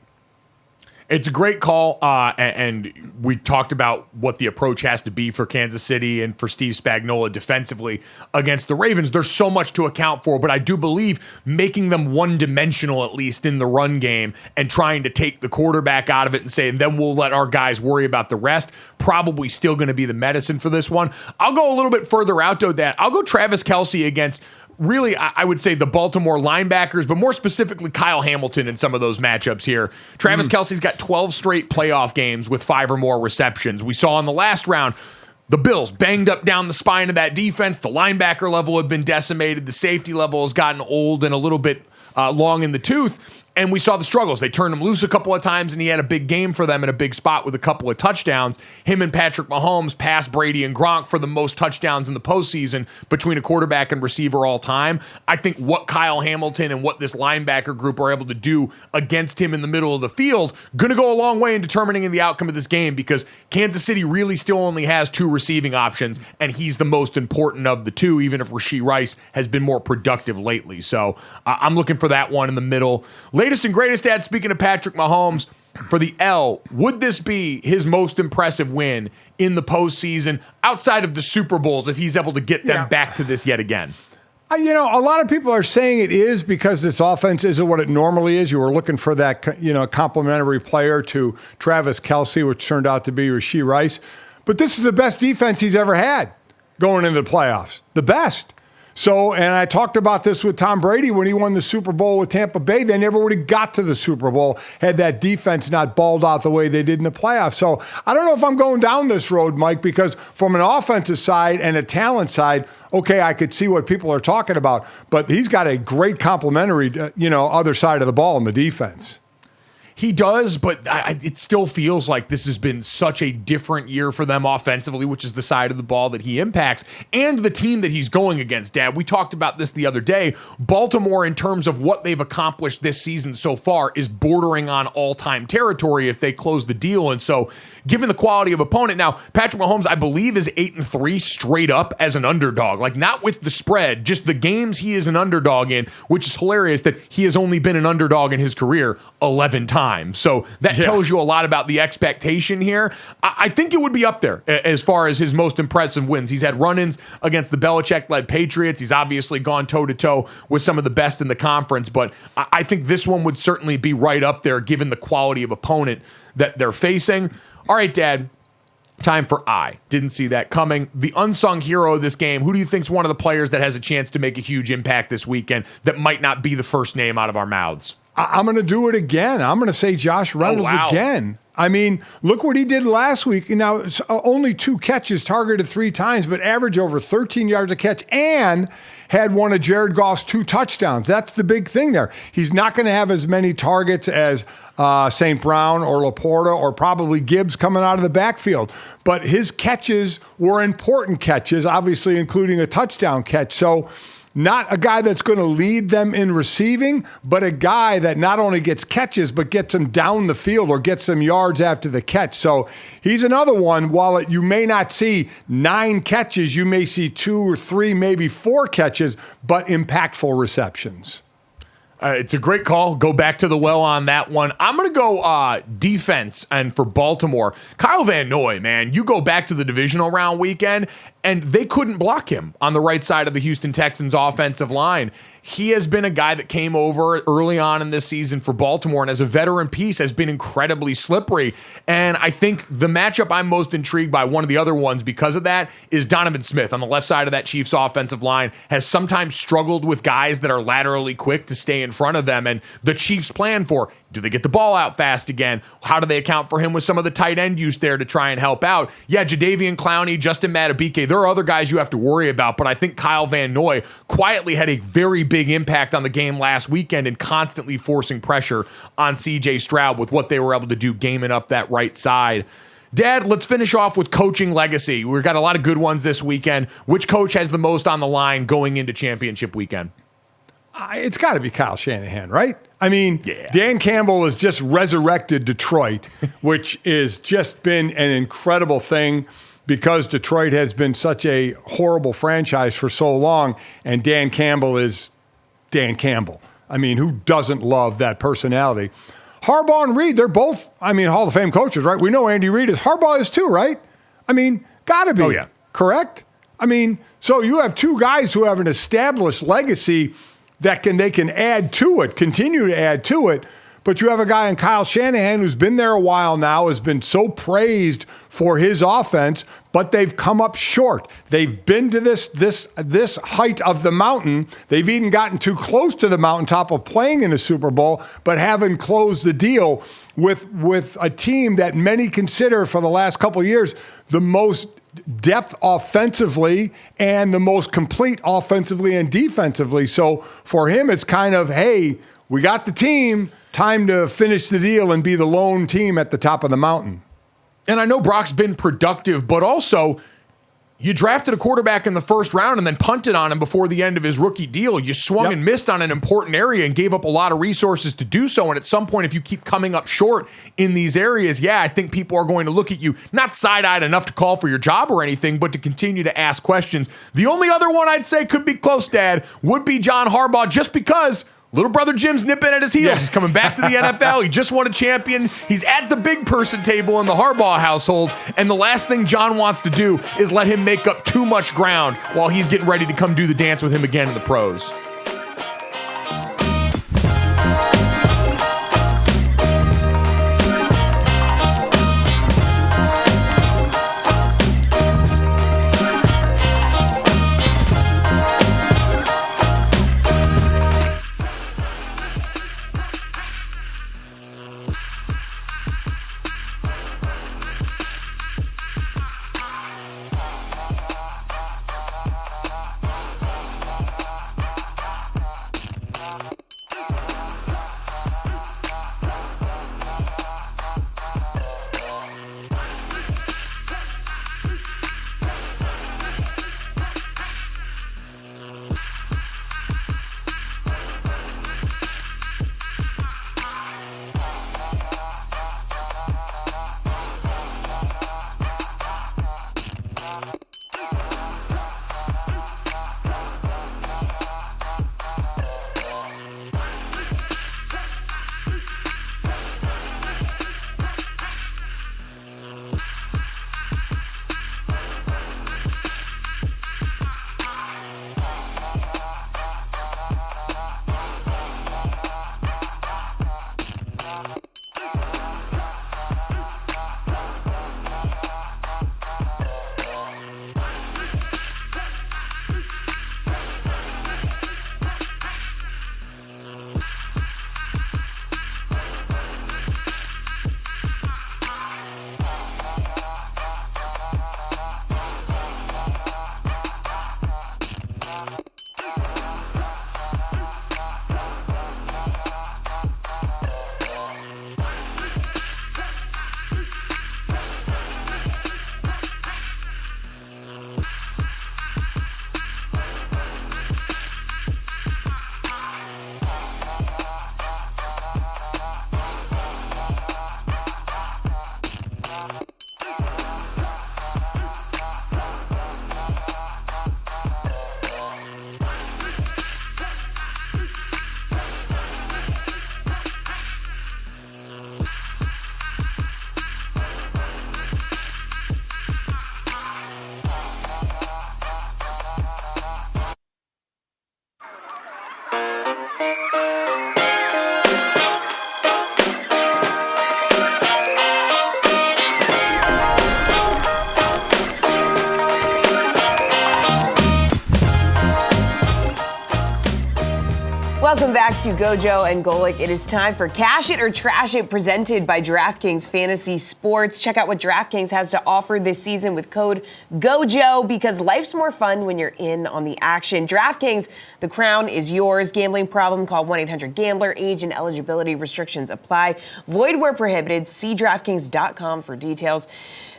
It's a great call, and we talked about what the approach has to be for Kansas City and for Steve Spagnuolo defensively against the Ravens. There's so much to account for, but I do believe making them one-dimensional, at least in the run game, and trying to take the quarterback out of it and say, and then we'll let our guys worry about the rest, probably still going to be the medicine for this one. I'll go a little bit further out, though, Dad. I'll go Travis Kelce against really, I would say the Baltimore linebackers, but more specifically Kyle Hamilton in some of those matchups here. Travis Kelce's got 12 straight playoff games with 5 or more receptions. We saw in the last round, the Bills banged up down the spine of that defense. The linebacker level had been decimated. The safety level has gotten old and a little bit long in the tooth. And we saw the struggles. They turned him loose a couple of times, and he had a big game for them in a big spot with a couple of touchdowns. Him and Patrick Mahomes passed Brady and Gronk for the most touchdowns in the postseason between a quarterback and receiver all time. I think what Kyle Hamilton and what this linebacker group are able to do against him in the middle of the field going to go a long way in determining the outcome of this game, because Kansas City really still only has 2 receiving options, and he's the most important of the 2, even if Rashee Rice has been more productive lately. So I'm looking for that one in the middle. Latest and greatest, Dad, speaking of Patrick Mahomes, for the L, would this be his most impressive win in the postseason outside of the Super Bowls if he's able to get them back to this yet again?
A lot of people are saying it is because this offense isn't what it normally is. You were looking for that, complementary player to Travis Kelce, which turned out to be Rashee Rice. But this is the best defense he's ever had going into the playoffs. The best. So, and I talked about this with Tom Brady when he won the Super Bowl with Tampa Bay. They never would have got to the Super Bowl had that defense not balled out the way they did in the playoffs. So I don't know if I'm going down this road, Mike, because from an offensive side and a talent side, okay, I could see what people are talking about, but he's got a great complementary, other side of the ball in the defense.
He does, but it still feels like this has been such a different year for them offensively, which is the side of the ball that he impacts, and the team that he's going against, Dad. We talked about this the other day. Baltimore, in terms of what they've accomplished this season so far, is bordering on all-time territory if they close the deal. And so, given the quality of opponent, now, Patrick Mahomes, I believe, is 8-3 straight up as an underdog. Like, not with the spread, just the games he is an underdog in, which is hilarious that he has only been an underdog in his career 11 times. So that tells you a lot about the expectation here. I think it would be up there as far as his most impressive wins. He's had run-ins against the Belichick-led Patriots. He's obviously gone toe-to-toe with some of the best in the conference, but I think this one would certainly be right up there given the quality of opponent that they're facing. All right, Dad. Time for I. Didn't see that coming. The unsung hero of this game, who do you think is one of the players that has a chance to make a huge impact this weekend that might not be the first name out of our mouths?
I'm going to do it again. I'm going to say Josh Reynolds again. I mean, look what he did last week. Now, it's only 2 catches, targeted 3 times, but averaged over 13 yards a catch and had one of Jared Goff's 2 touchdowns. That's the big thing there. He's not going to have as many targets as St. Brown or Laporta or probably Gibbs coming out of the backfield. But his catches were important catches, obviously including a touchdown catch. So not a guy that's going to lead them in receiving, but a guy that not only gets catches, but gets them down the field or gets them yards after the catch. So he's another one. While you may not see 9 catches, you may see 2 or 3, maybe 4 catches, but impactful receptions.
It's a great call. Go back to the well on that one. I'm going to go defense, and for Baltimore, Kyle Van Noy, man, you go back to the divisional round weekend, and they couldn't block him on the right side of the Houston Texans offensive line. He has been a guy that came over early on in this season for Baltimore, and as a veteran piece has been incredibly slippery. And I think the matchup I'm most intrigued by, one of the other ones because of that, is Donovan Smith on the left side of that Chiefs offensive line. Has sometimes struggled with guys that are laterally quick to stay in front of them, and the Chiefs plan for, do they get the ball out fast again? How do they account for him with some of the tight end use there to try and help out? Yeah, Jadeveon Clowney, Justin Madubuike, there are other guys you have to worry about, but I think Kyle Van Noy quietly had a very big impact on the game last weekend and constantly forcing pressure on CJ Stroud with what they were able to do gaming up that right side. Dad, let's finish off with coaching legacy. We've got a lot of good ones this weekend. Which coach has the most on the line going into championship weekend?
It's got to be Kyle Shanahan, right? I mean,
Yeah.
Dan Campbell has just resurrected Detroit, which has just been an incredible thing because Detroit has been such a horrible franchise for so long, and Dan Campbell is Dan Campbell. I mean, who doesn't love that personality? Harbaugh and Reed, they're both, Hall of Fame coaches, right? We know Andy Reid is. Harbaugh is too, right? Gotta be.
Oh, yeah.
Correct? So you have two guys who have an established legacy that they can add to it, continue to add to it. But you have a guy in Kyle Shanahan who's been there a while now, has been so praised for his offense, but they've come up short. They've been to this height of the mountain. They've even gotten too close to the mountaintop of playing in a Super Bowl, but haven't closed the deal with a team that many consider for the last couple of years the most depth offensively and the most complete offensively and defensively. So for him, it's kind of, hey, we got the team, time to finish the deal and be the lone team at the top of the mountain.
And I know Brock's been productive, but also you drafted a quarterback in the first round and then punted on him before the end of his rookie deal. You swung and missed on an important area and gave up a lot of resources to do so. And at some point, if you keep coming up short in these areas, I think people are going to look at you, not side-eyed enough to call for your job or anything, but to continue to ask questions. The only other one I'd say could be close, Dad, would be John Harbaugh, just because little brother Jim's nipping at his heels. He's coming back to the NFL. He just won a champion. He's at the big person table in the Harbaugh household. And the last thing John wants to do is let him make up too much ground while he's getting ready to come do the dance with him again in the pros.
Welcome back to GoJo and Golic. It is time for Cash It or Trash It, presented by DraftKings Fantasy Sports. Check out what DraftKings has to offer this season with code GoJo, because life's more fun when you're in on the action. DraftKings, the crown is yours. Gambling problem? Call 1-800-GAMBLER. Age and eligibility restrictions apply. Void where prohibited. See DraftKings.com for details.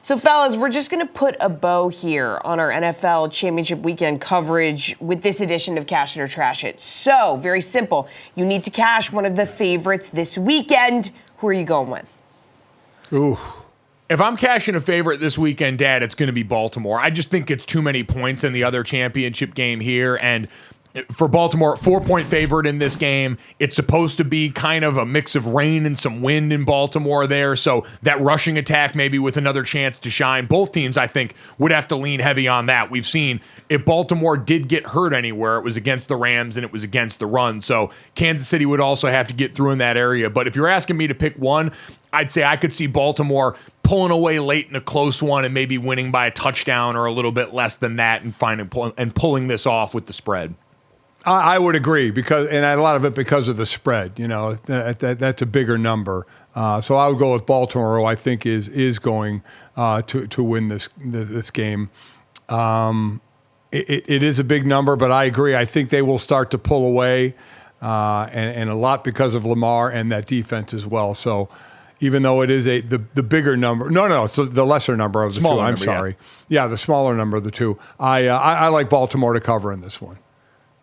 So, fellas, we're just going to put a bow here on our NFL Championship Weekend coverage with this edition of Cash It or Trash It. So, very simple. You need to cash one of the favorites this weekend. Who are you going with?
Ooh.
If I'm cashing a favorite this weekend, Dad, it's going to be Baltimore. I just think it's too many points in the other championship game here, and for Baltimore, 4-point favorite in this game. It's supposed to be kind of a mix of rain and some wind in Baltimore there. So that rushing attack, maybe with another chance to shine. Both teams, I think, would have to lean heavy on that. We've seen if Baltimore did get hurt anywhere, it was against the Rams and it was against the run. So Kansas City would also have to get through in that area. But if you're asking me to pick one, I'd say I could see Baltimore pulling away late in a close one and maybe winning by a touchdown or a little bit less than that and pulling this off with the spread.
I would agree, and a lot of it because of the spread. You know, that's a bigger number. So I would go with Baltimore, who I think is going to win this game. It is a big number, but I agree. I think they will start to pull away, and a lot because of Lamar and that defense as well. So even though it is the bigger number, no, it's the lesser number of the two. I'm sorry, yeah, the smaller number of the two. I like Baltimore to cover in this one.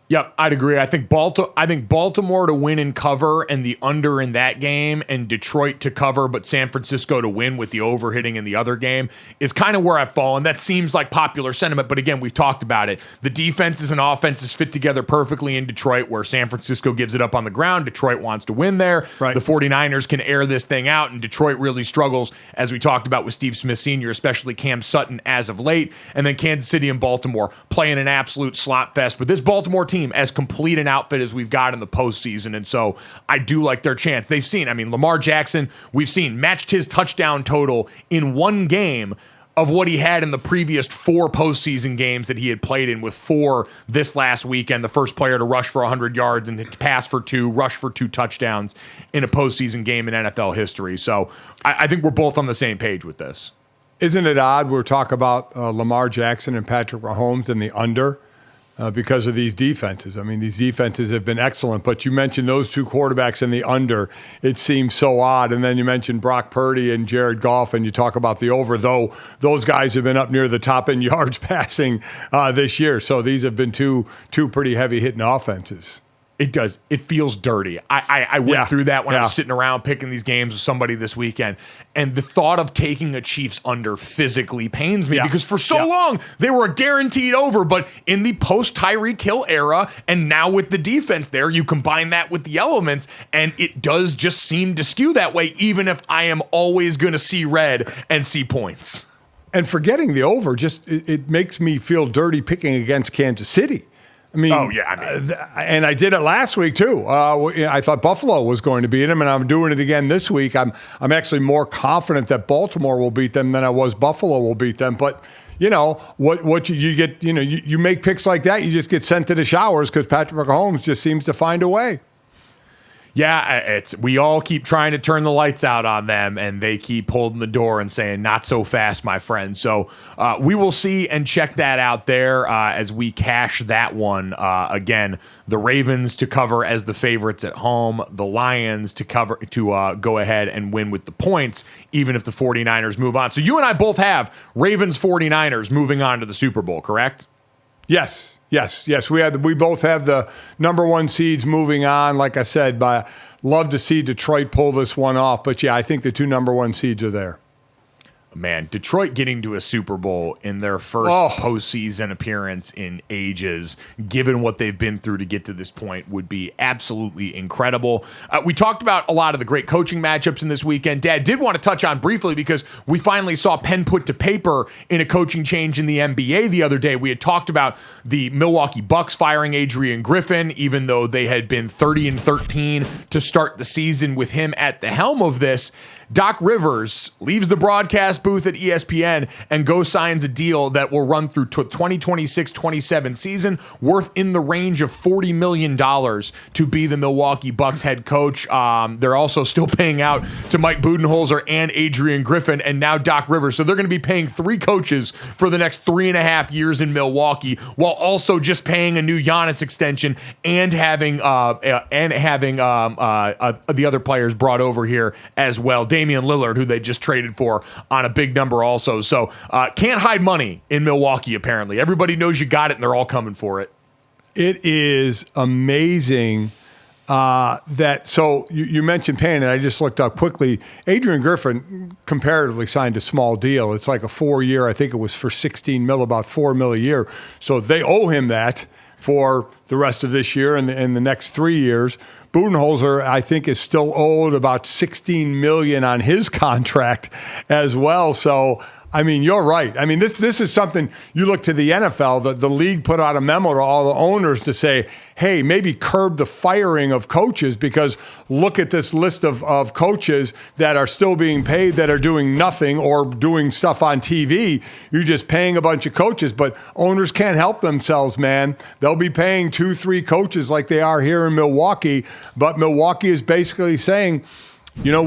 Yep, I'd agree. I think Baltimore to win and cover, and the under in that game, and Detroit to cover, but San Francisco to win with the over hitting in the other game is kind of where I've fallen. That seems like popular sentiment, but again, we've talked about it. The defenses and offenses fit together perfectly in Detroit, where San Francisco gives it up on the ground. Detroit wants to win there.
Right.
The 49ers can air this thing out, and Detroit really struggles, as we talked about with Steve Smith Sr., especially Cam Sutton as of late. And then Kansas City and Baltimore playing an absolute slot fest. But this Baltimore team, as complete an outfit as we've got in the postseason. And so I do like their chance. They've seen, Lamar Jackson, we've seen matched his touchdown total in one game of what he had in the previous 4 postseason games that he had played in, with 4 this last weekend. The first player to rush for 100 yards and to pass for 2, rush for 2 touchdowns in a postseason game in NFL history. So I think we're both on the same page with this.
Isn't it odd we're talking about Lamar Jackson and Patrick Mahomes and the under? Because of these defenses. These defenses have been excellent, but you mentioned those two quarterbacks in the under. It seems so odd. And then you mentioned Brock Purdy and Jared Goff, and you talk about the over, though those guys have been up near the top in yards passing this year. So these have been two pretty heavy-hitting offenses.
It does. It feels dirty. I went through that when I was sitting around picking these games with somebody this weekend. And the thought of taking a Chiefs under physically pains me because for so long they were a guaranteed over. But in the post-Tyreek Hill era, and now with the defense there, you combine that with the elements, and it does just seem to skew that way, even if I am always going to see red and see points.
And forgetting the over, it makes me feel dirty picking against Kansas City. And I did it last week too. I thought Buffalo was going to beat them, and I'm doing it again this week. I'm actually more confident that Baltimore will beat them than I was Buffalo will beat them. But what you get, you make picks like that, you just get sent to the showers because Patrick Mahomes just seems to find a way.
Yeah, we all keep trying to turn the lights out on them, and they keep holding the door and saying, not so fast, my friend. So we will see and check that out there as we cash that one. Again, the Ravens to cover as the favorites at home, the Lions to cover to go ahead and win with the points, even if the 49ers move on. So you and I both have Ravens 49ers moving on to the Super Bowl, correct?
Yes. We both have the number 1 seeds moving on. Like I said, but love to see Detroit pull this one off. But I think the 2 number 1 seeds are there.
Man, Detroit getting to a Super Bowl in their first postseason appearance in ages, given what they've been through to get to this point, would be absolutely incredible. We talked about a lot of the great coaching matchups in this weekend. Dad did want to touch on briefly because we finally saw pen put to paper in a coaching change in the NBA the other day. We had talked about the Milwaukee Bucks firing Adrian Griffin, even though they had been 30-13 to start the season with him at the helm of this. Doc Rivers leaves the broadcast booth at ESPN and go signs a deal that will run through 2026-27 season, worth in the range of $40 million to be the Milwaukee Bucks head coach. They're also still paying out to Mike Budenholzer and Adrian Griffin and now Doc Rivers. So they're going to be paying 3 coaches for the next 3.5 years in Milwaukee, while also just paying a new Giannis extension and having the other players brought over here as well. Damian Lillard, who they just traded for on a big number also. So can't hide money in Milwaukee, apparently. Everybody knows you got it, and they're all coming for it.
It is amazing so you mentioned paying, and I just looked up quickly. Adrian Griffin comparatively signed a small deal. It's like a 4-year, I think it was for $16 million, about $4 million a year. So they owe him that for the rest of this year and the next 3 years. Budenholzer, I think, is still owed about $16 million on his contract as well. So, I mean, you're right. I mean, this is something you look to the NFL, the league put out a memo to all the owners to say, hey, maybe curb the firing of coaches, because look at this list of coaches that are still being paid that are doing nothing or doing stuff on TV. You're just paying a bunch of coaches, but owners can't help themselves, man. They'll be paying 2-3 coaches like they are here in Milwaukee, but Milwaukee is basically saying, you know,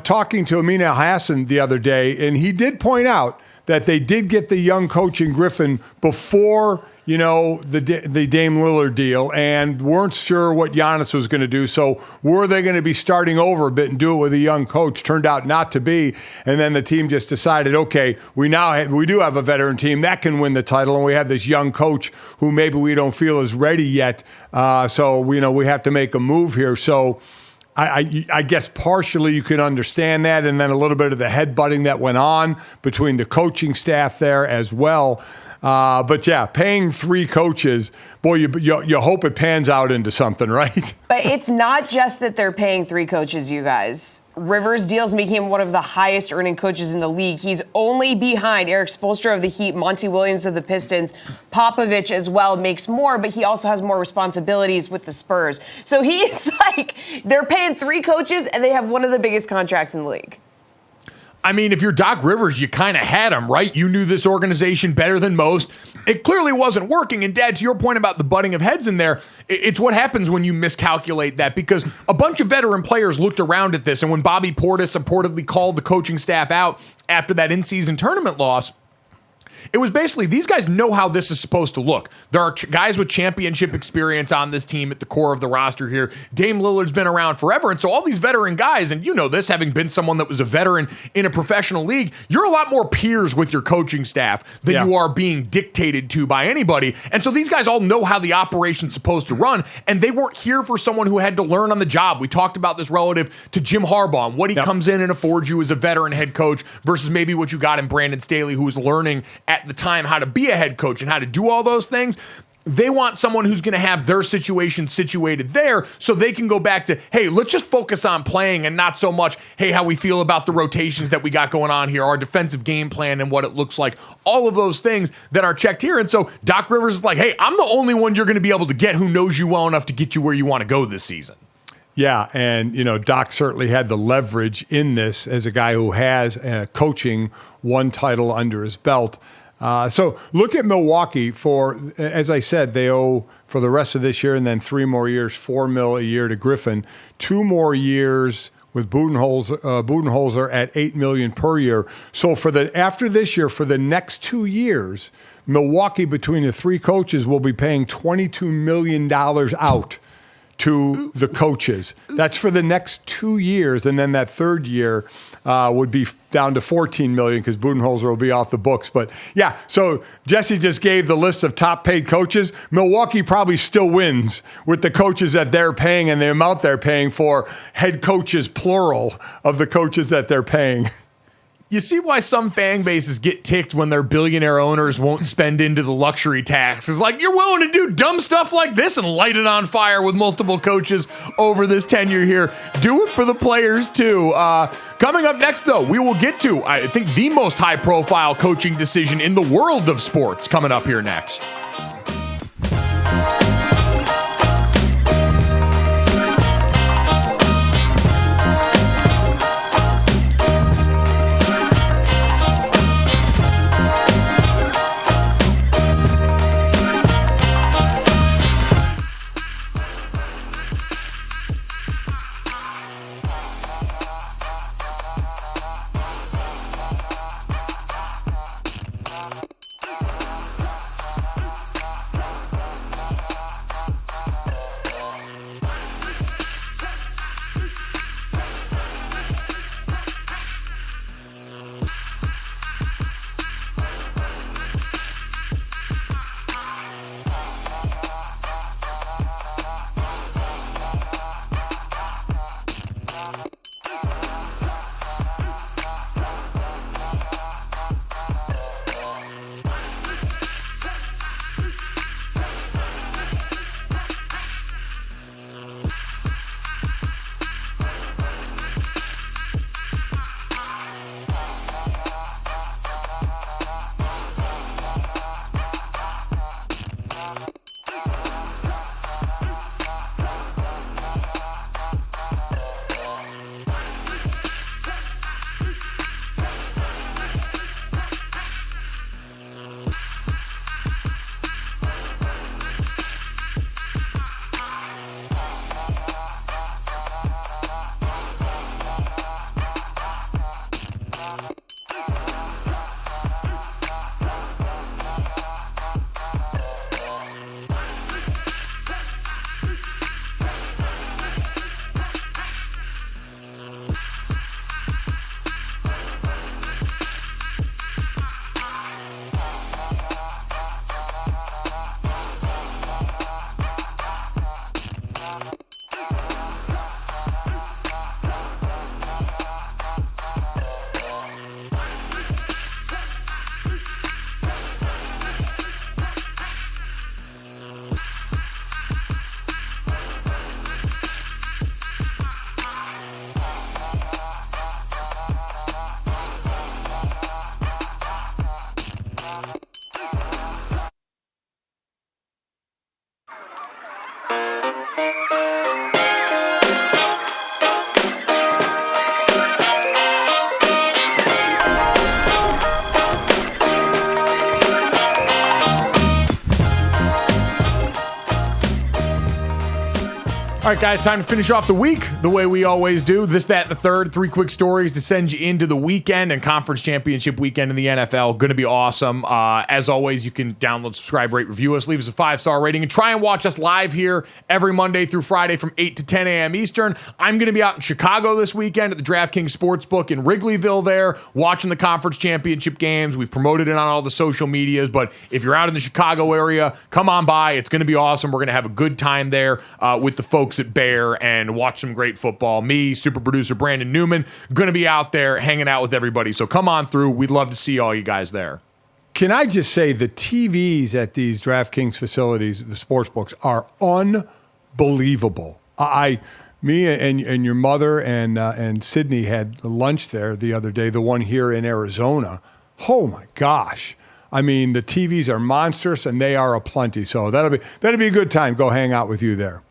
talking to Amin Al-Hassan the other day, and he did point out that they did get the young coach in Griffin before, you know, the Dame Lillard deal, and weren't sure what Giannis was going to do. So were they going to be starting over a bit and do it with a young coach? Turned out not to be. And then the team just decided, okay, we do have a veteran team that can win the title, and we have this young coach who maybe we don't feel is ready yet. So we have to make a move here. So I guess partially you can understand that, and then a little bit of the headbutting that went on between the coaching staff there as well. But yeah, paying 3 coaches, boy, you hope it pans out into something, right?
But it's not just that they're paying 3 coaches, you guys. Rivers' deals making him one of the highest earning coaches in the league. He's only behind Eric Spoelstra of the Heat, Monty Williams of the Pistons. Popovich as well makes more, but he also has more responsibilities with the Spurs. So he's like, they're paying 3 coaches and they have one of the biggest contracts in the league.
I mean, if you're Doc Rivers, you kind of had him, right? You knew this organization better than most. It clearly wasn't working. And, Dad, to your point about the butting of heads in there, it's what happens when you miscalculate that, because a bunch of veteran players looked around at this, and when Bobby Portis reportedly called the coaching staff out after that in-season tournament loss, it was basically, these guys know how this is supposed to look. There are guys with championship experience on this team at the core of the roster here. Dame Lillard's been around forever. And so all these veteran guys, and you know this, having been someone that was a veteran in a professional league, you're a lot more peers with your coaching staff than you are being dictated to by anybody. And so these guys all know how the operation's supposed to run, and they weren't here for someone who had to learn on the job. We talked about this relative to Jim Harbaugh and what he comes in and affords you as a veteran head coach versus maybe what you got in Brandon Staley, who was learning at the time how to be a head coach and how to do all those things. They want someone who's going to have their situation situated there so they can go back to, hey, let's just focus on playing and not so much, hey, how we feel about the rotations that we got going on here, our defensive game plan and what it looks like, all of those things that are checked here. And so Doc Rivers is like, hey, I'm the only one you're going to be able to get who knows you well enough to get you where you want to go this season.
Yeah, and, you know, Doc certainly had the leverage in this as a guy who has coaching one title under his belt. So look at Milwaukee for, as I said, they owe for the rest of this year and then 3 more years, $4 million a year to Griffin, 2 more years with Budenholzer at $8 million per year. So after this year, for the next 2 years, Milwaukee between the 3 coaches will be paying $22 million out to the coaches. That's for the next 2 years, and then that third year would be down to $14 million because Budenholzer will be off the books. But yeah, so Jesse just gave the list of top paid coaches. Milwaukee probably still wins with the coaches that they're paying and the amount they're paying for head coaches, plural, of the coaches that they're paying.
You see why some fan bases get ticked when their billionaire owners won't spend into the luxury tax. It's like, you're willing to do dumb stuff like this and light it on fire with multiple coaches over this tenure here. Do it for the players, too. Coming up next, though, we will get to, I think, the most high-profile coaching decision in the world of sports coming up here next. All right, guys, time to finish off the week the way we always do. This, that, and the third. 3 quick stories to send you into the weekend and conference championship weekend in the NFL. Going to be awesome. As always, you can download, subscribe, rate, review us, leave us a 5-star rating, and try and watch us live here every Monday through Friday from 8 to 10 a.m. Eastern. I'm going to be out in Chicago this weekend at the DraftKings Sportsbook in Wrigleyville there, watching the conference championship games. We've promoted it on all the social medias, but if you're out in the Chicago area, come on by. It's going to be awesome. We're going to have a good time there with the folks at Bear and watch some great football. Me, super producer Brandon Newman, going to be out there hanging out with everybody. So come on through. We'd love to see all you guys there.
Can I just say the TVs at these DraftKings facilities, the sports books, are unbelievable. Me and your mother and Sydney had lunch there the other day, the one here in Arizona. Oh my gosh. I mean, the TVs are monstrous and they are aplenty. So that'll be a good time. Go hang out with you there.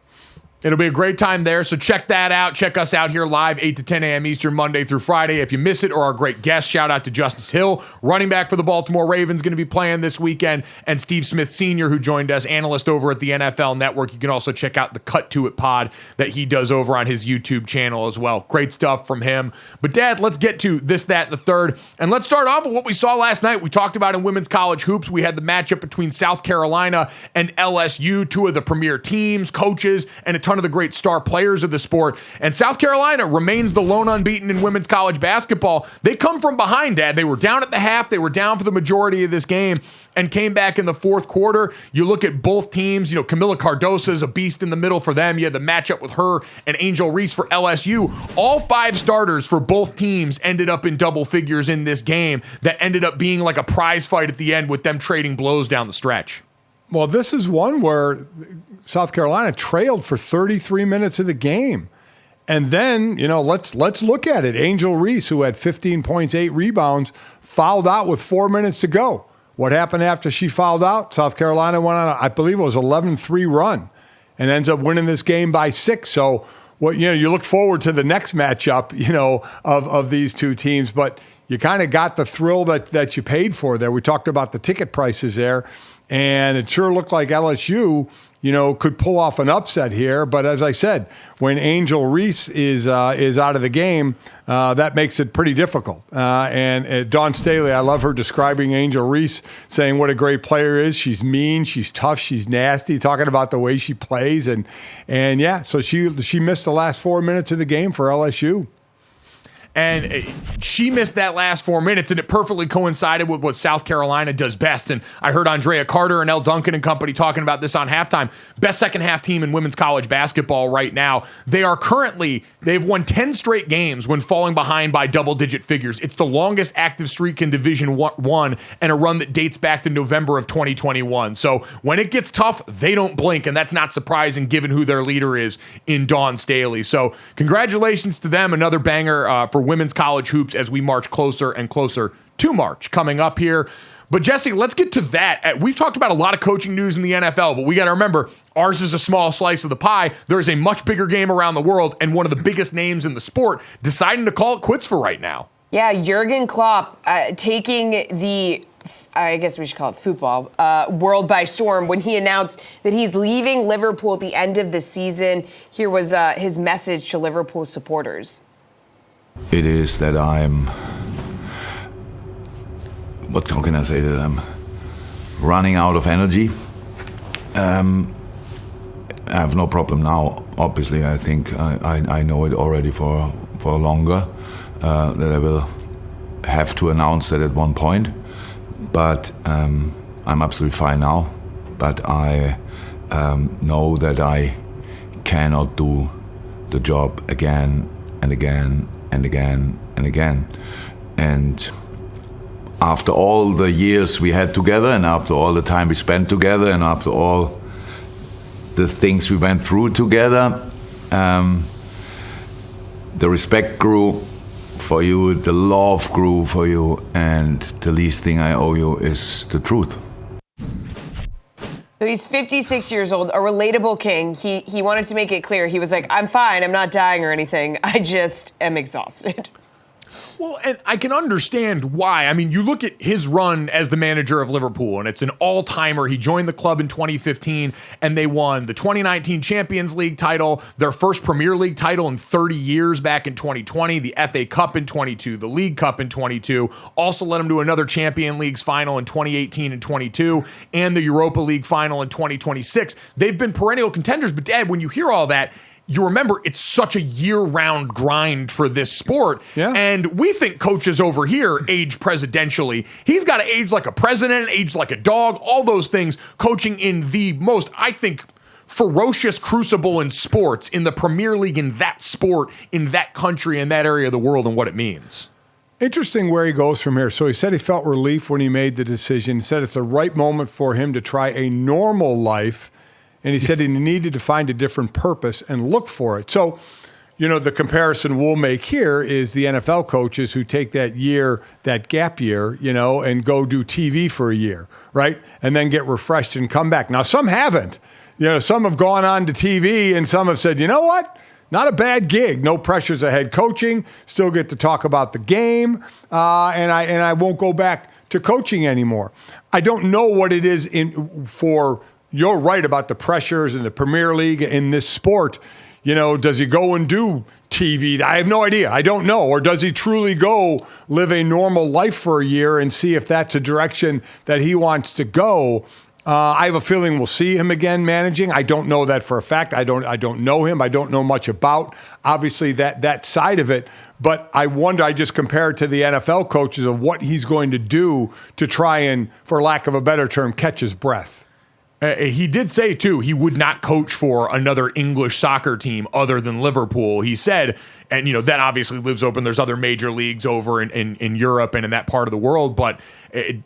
It'll be a great time there, so check that out. Check us out here live, 8 to 10 a.m. Eastern, Monday through Friday. If you miss it or our great guest, shout out to Justice Hill, running back for the Baltimore Ravens, going to be playing this weekend, and Steve Smith Sr., who joined us, analyst over at the NFL Network. You can also check out the Cut to It pod that he does over on his YouTube channel as well. Great stuff from him. But, Dad, let's get to this, that, and the third. And let's start off with what we saw last night. We talked about in women's college hoops. We had the matchup between South Carolina and LSU, two of the premier teams, coaches, and a ton of the great star players of the sport. And South Carolina remains the lone unbeaten in women's college basketball. They come from behind, Dad. They were down at the half. They were down for the majority of this game and came back in the fourth quarter. You look at both teams, Camila Cardoso is a beast in the middle for them. You had the matchup with her and Angel Reese for LSU. All 5 starters for both teams ended up in double figures in this game that ended up being like a prize fight at the end with them trading blows down the stretch.
Well, this is one where South Carolina trailed for 33 minutes of the game. And then, let's look at it. Angel Reese, who had 15 points, 8 rebounds, fouled out with 4 minutes to go. What happened after she fouled out? South Carolina went on, I believe it was 11-3 run and ends up winning this game by 6. So, you look forward to the next matchup, of these two teams, but you kind of got the thrill that you paid for there. We talked about the ticket prices there, and it sure looked like LSU, could pull off an upset here. But as I said, when Angel Reese is out of the game, that makes it pretty difficult. And Dawn Staley, I love her describing Angel Reese, saying what a great player is. She's mean, she's tough, she's nasty, talking about the way she plays. And yeah, so she missed the last 4 minutes of the game for LSU.
And she missed that last 4 minutes, and it perfectly coincided with what South Carolina does best. And I heard Andrea Carter and Elle Duncan and company talking about this on halftime. Best second half team in women's college basketball right now. They've won 10 straight games when falling behind by double-digit figures. It's the longest active streak in Division 1 and a run that dates back to November of 2021. So when it gets tough, they don't blink, and that's not surprising given who their leader is in Dawn Staley. So congratulations to them. Another banger for women's college hoops as we march closer and closer to March coming up here. But Jesse, let's get to that. We've talked about a lot of coaching news in the NFL, but we got to remember ours is a small slice of the pie. There is a much bigger game around the world, and one of the biggest names in the sport deciding to call it quits for right now.
Yeah, Jurgen Klopp taking the, I guess we should call it football, world by storm when he announced that he's leaving Liverpool at the end of the season. Here was his message to Liverpool supporters.
It is that how can I say that I'm running out of energy. I have no problem now, obviously. I think I know it already for longer, that I will have to announce that at one point. But I'm absolutely fine now. But I know that I cannot do the job again and again and again and again. And after all the years we had together, and after all the time we spent together, and after all the things we went through together, the respect grew for you, the love grew for you, and the least thing I owe you is the truth.
So he's 56 years old, a relatable king. He wanted to make it clear. He was like, I'm fine. I'm not dying or anything. I just am exhausted.
Well, and I can understand why. I mean, you look at his run as the manager of Liverpool, and it's an all-timer. He joined the club in 2015, and they won the 2019 Champions League title, their first Premier League title in 30 years back in 2020, the FA Cup in 22, the League Cup in 22, also led them to another Champions Leagues final in 2018 and 22, and the Europa League final in 2026. They've been perennial contenders, but Dad, when you hear all that, you remember it's such a year-round grind for this sport.
Yeah.
And we think coaches over here age presidentially. He's got to age like a president, age like a dog, all those things, coaching in the most, I think, ferocious crucible in sports, in the Premier League, in that sport, in that country, in that area of the world, and what it means.
Interesting where he goes from here. So he said he felt relief when he made the decision. He said it's the right moment for him to try a normal life. And he said he needed to find a different purpose and look for it. So, the comparison we'll make here is the NFL coaches who take that year, that gap year, and go do TV for a year, right? And then get refreshed and come back. Now, some haven't. Some have gone on to TV and some have said, you know what? Not a bad gig. No pressures of head coaching. Still get to talk about the game. And I won't go back to coaching anymore. I don't know what it is for. You're right about the pressures in the Premier League in this sport. Does he go and do TV? I have no idea. I don't know. Or does he truly go live a normal life for a year and see if that's a direction that he wants to go? I have a feeling we'll see him again managing. I don't know that for a fact. I don't know him. I don't know much about, obviously, that side of it. But I wonder, I just compare it to the NFL coaches of what he's going to do to try and, for lack of a better term, catch his breath.
He did say, too, he would not coach for another English soccer team other than Liverpool. He said, and, that obviously lives open. There's other major leagues over in Europe and in that part of the world. But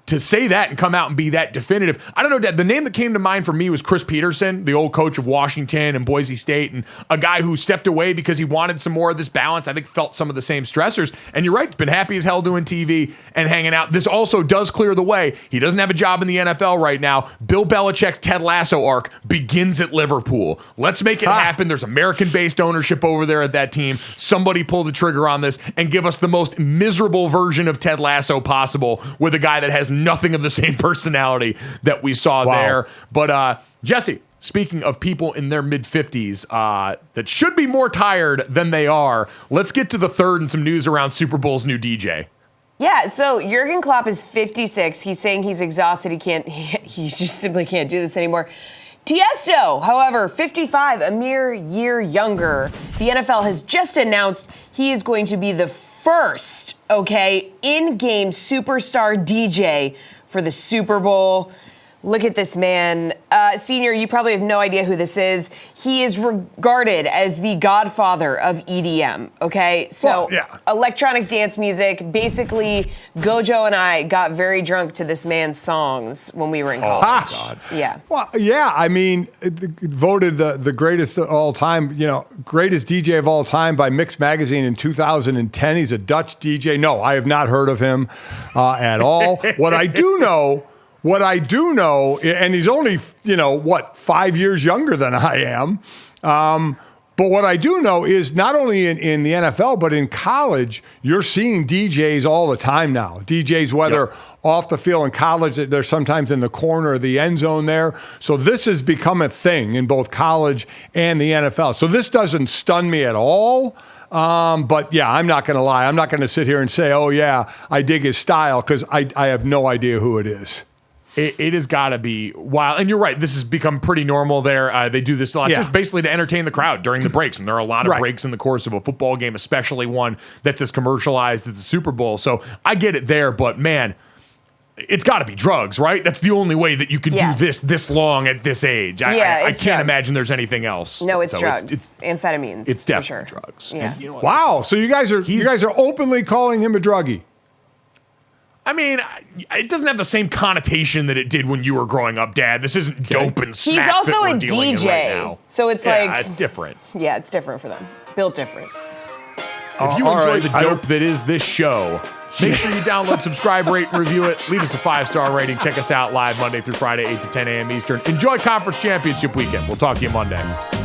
to say that and come out and be that definitive, I don't know, Dad, the name that came to mind for me was Chris Peterson, the old coach of Washington and Boise State, and a guy who stepped away because he wanted some more of this balance. I think felt some of the same stressors. And you're right, been happy as hell doing TV and hanging out. This also does clear the way. He doesn't have a job in the NFL right now. Bill Belichick's Ted Lasso arc begins at Liverpool. Let's make it happen. There's American-based ownership over there at that team. Somebody pull the trigger on this and give us the most miserable version of Ted Lasso possible with a guy that has nothing of the same personality that we saw there. But Jesse, speaking of people in their mid-50s that should be more tired than they are, let's get to the third and some news around Super Bowl's new DJ.
Yeah, so Jurgen Klopp is 56. He's saying he's exhausted. He just simply can't do this anymore. Tiesto, however, 55, a mere year younger. The NFL has just announced he is going to be the first, in-game superstar DJ for the Super Bowl. Look at this man. Senior, you probably have no idea who this is. He is regarded as the godfather of EDM, So electronic dance music. Basically, GoJo and I got very drunk to this man's songs when we were in college.
God.
Yeah.
Well, yeah, I mean, voted the greatest of all time, greatest DJ of all time by Mix Magazine in 2010. He's a Dutch DJ. No, I have not heard of him at all. What I do know, and he's only, 5 years younger than I am. But what I do know is not only in the NFL, but in college, you're seeing DJs all the time now. DJs, whether off the field in college, they're sometimes in the corner of the end zone there. So this has become a thing in both college and the NFL. So this doesn't stun me at all. But yeah, I'm not going to lie. I'm not going to sit here and say, oh yeah, I dig his style, because I have no idea who it is.
It has got to be wild. And you're right, this has become pretty normal there. They do this a lot, just basically to entertain the crowd during the breaks. And there are a lot of breaks in the course of a football game, especially one that's as commercialized as the Super Bowl. So I get it there, but man, it's got to be drugs, right? That's the only way that you can do this long at this age. I can't imagine there's anything else.
No, it's drugs. It's amphetamines.
It's definitely drugs.
Yeah.
And
wow. So you guys are openly calling him a druggie.
I mean, it doesn't have the same connotation that it did when you were growing up, Dad. This isn't dope and smack.
He's also
that we're
a
dealing in
DJ,
right now.
so it's
it's different.
Yeah, it's different for them. Built different.
If you
all
enjoy
right.
the dope that is this show, make sure you download, subscribe, rate, and review it. Leave us a 5-star rating. Check us out live Monday through Friday, 8 to 10 a.m. Eastern. Enjoy Conference Championship weekend. We'll talk to you Monday.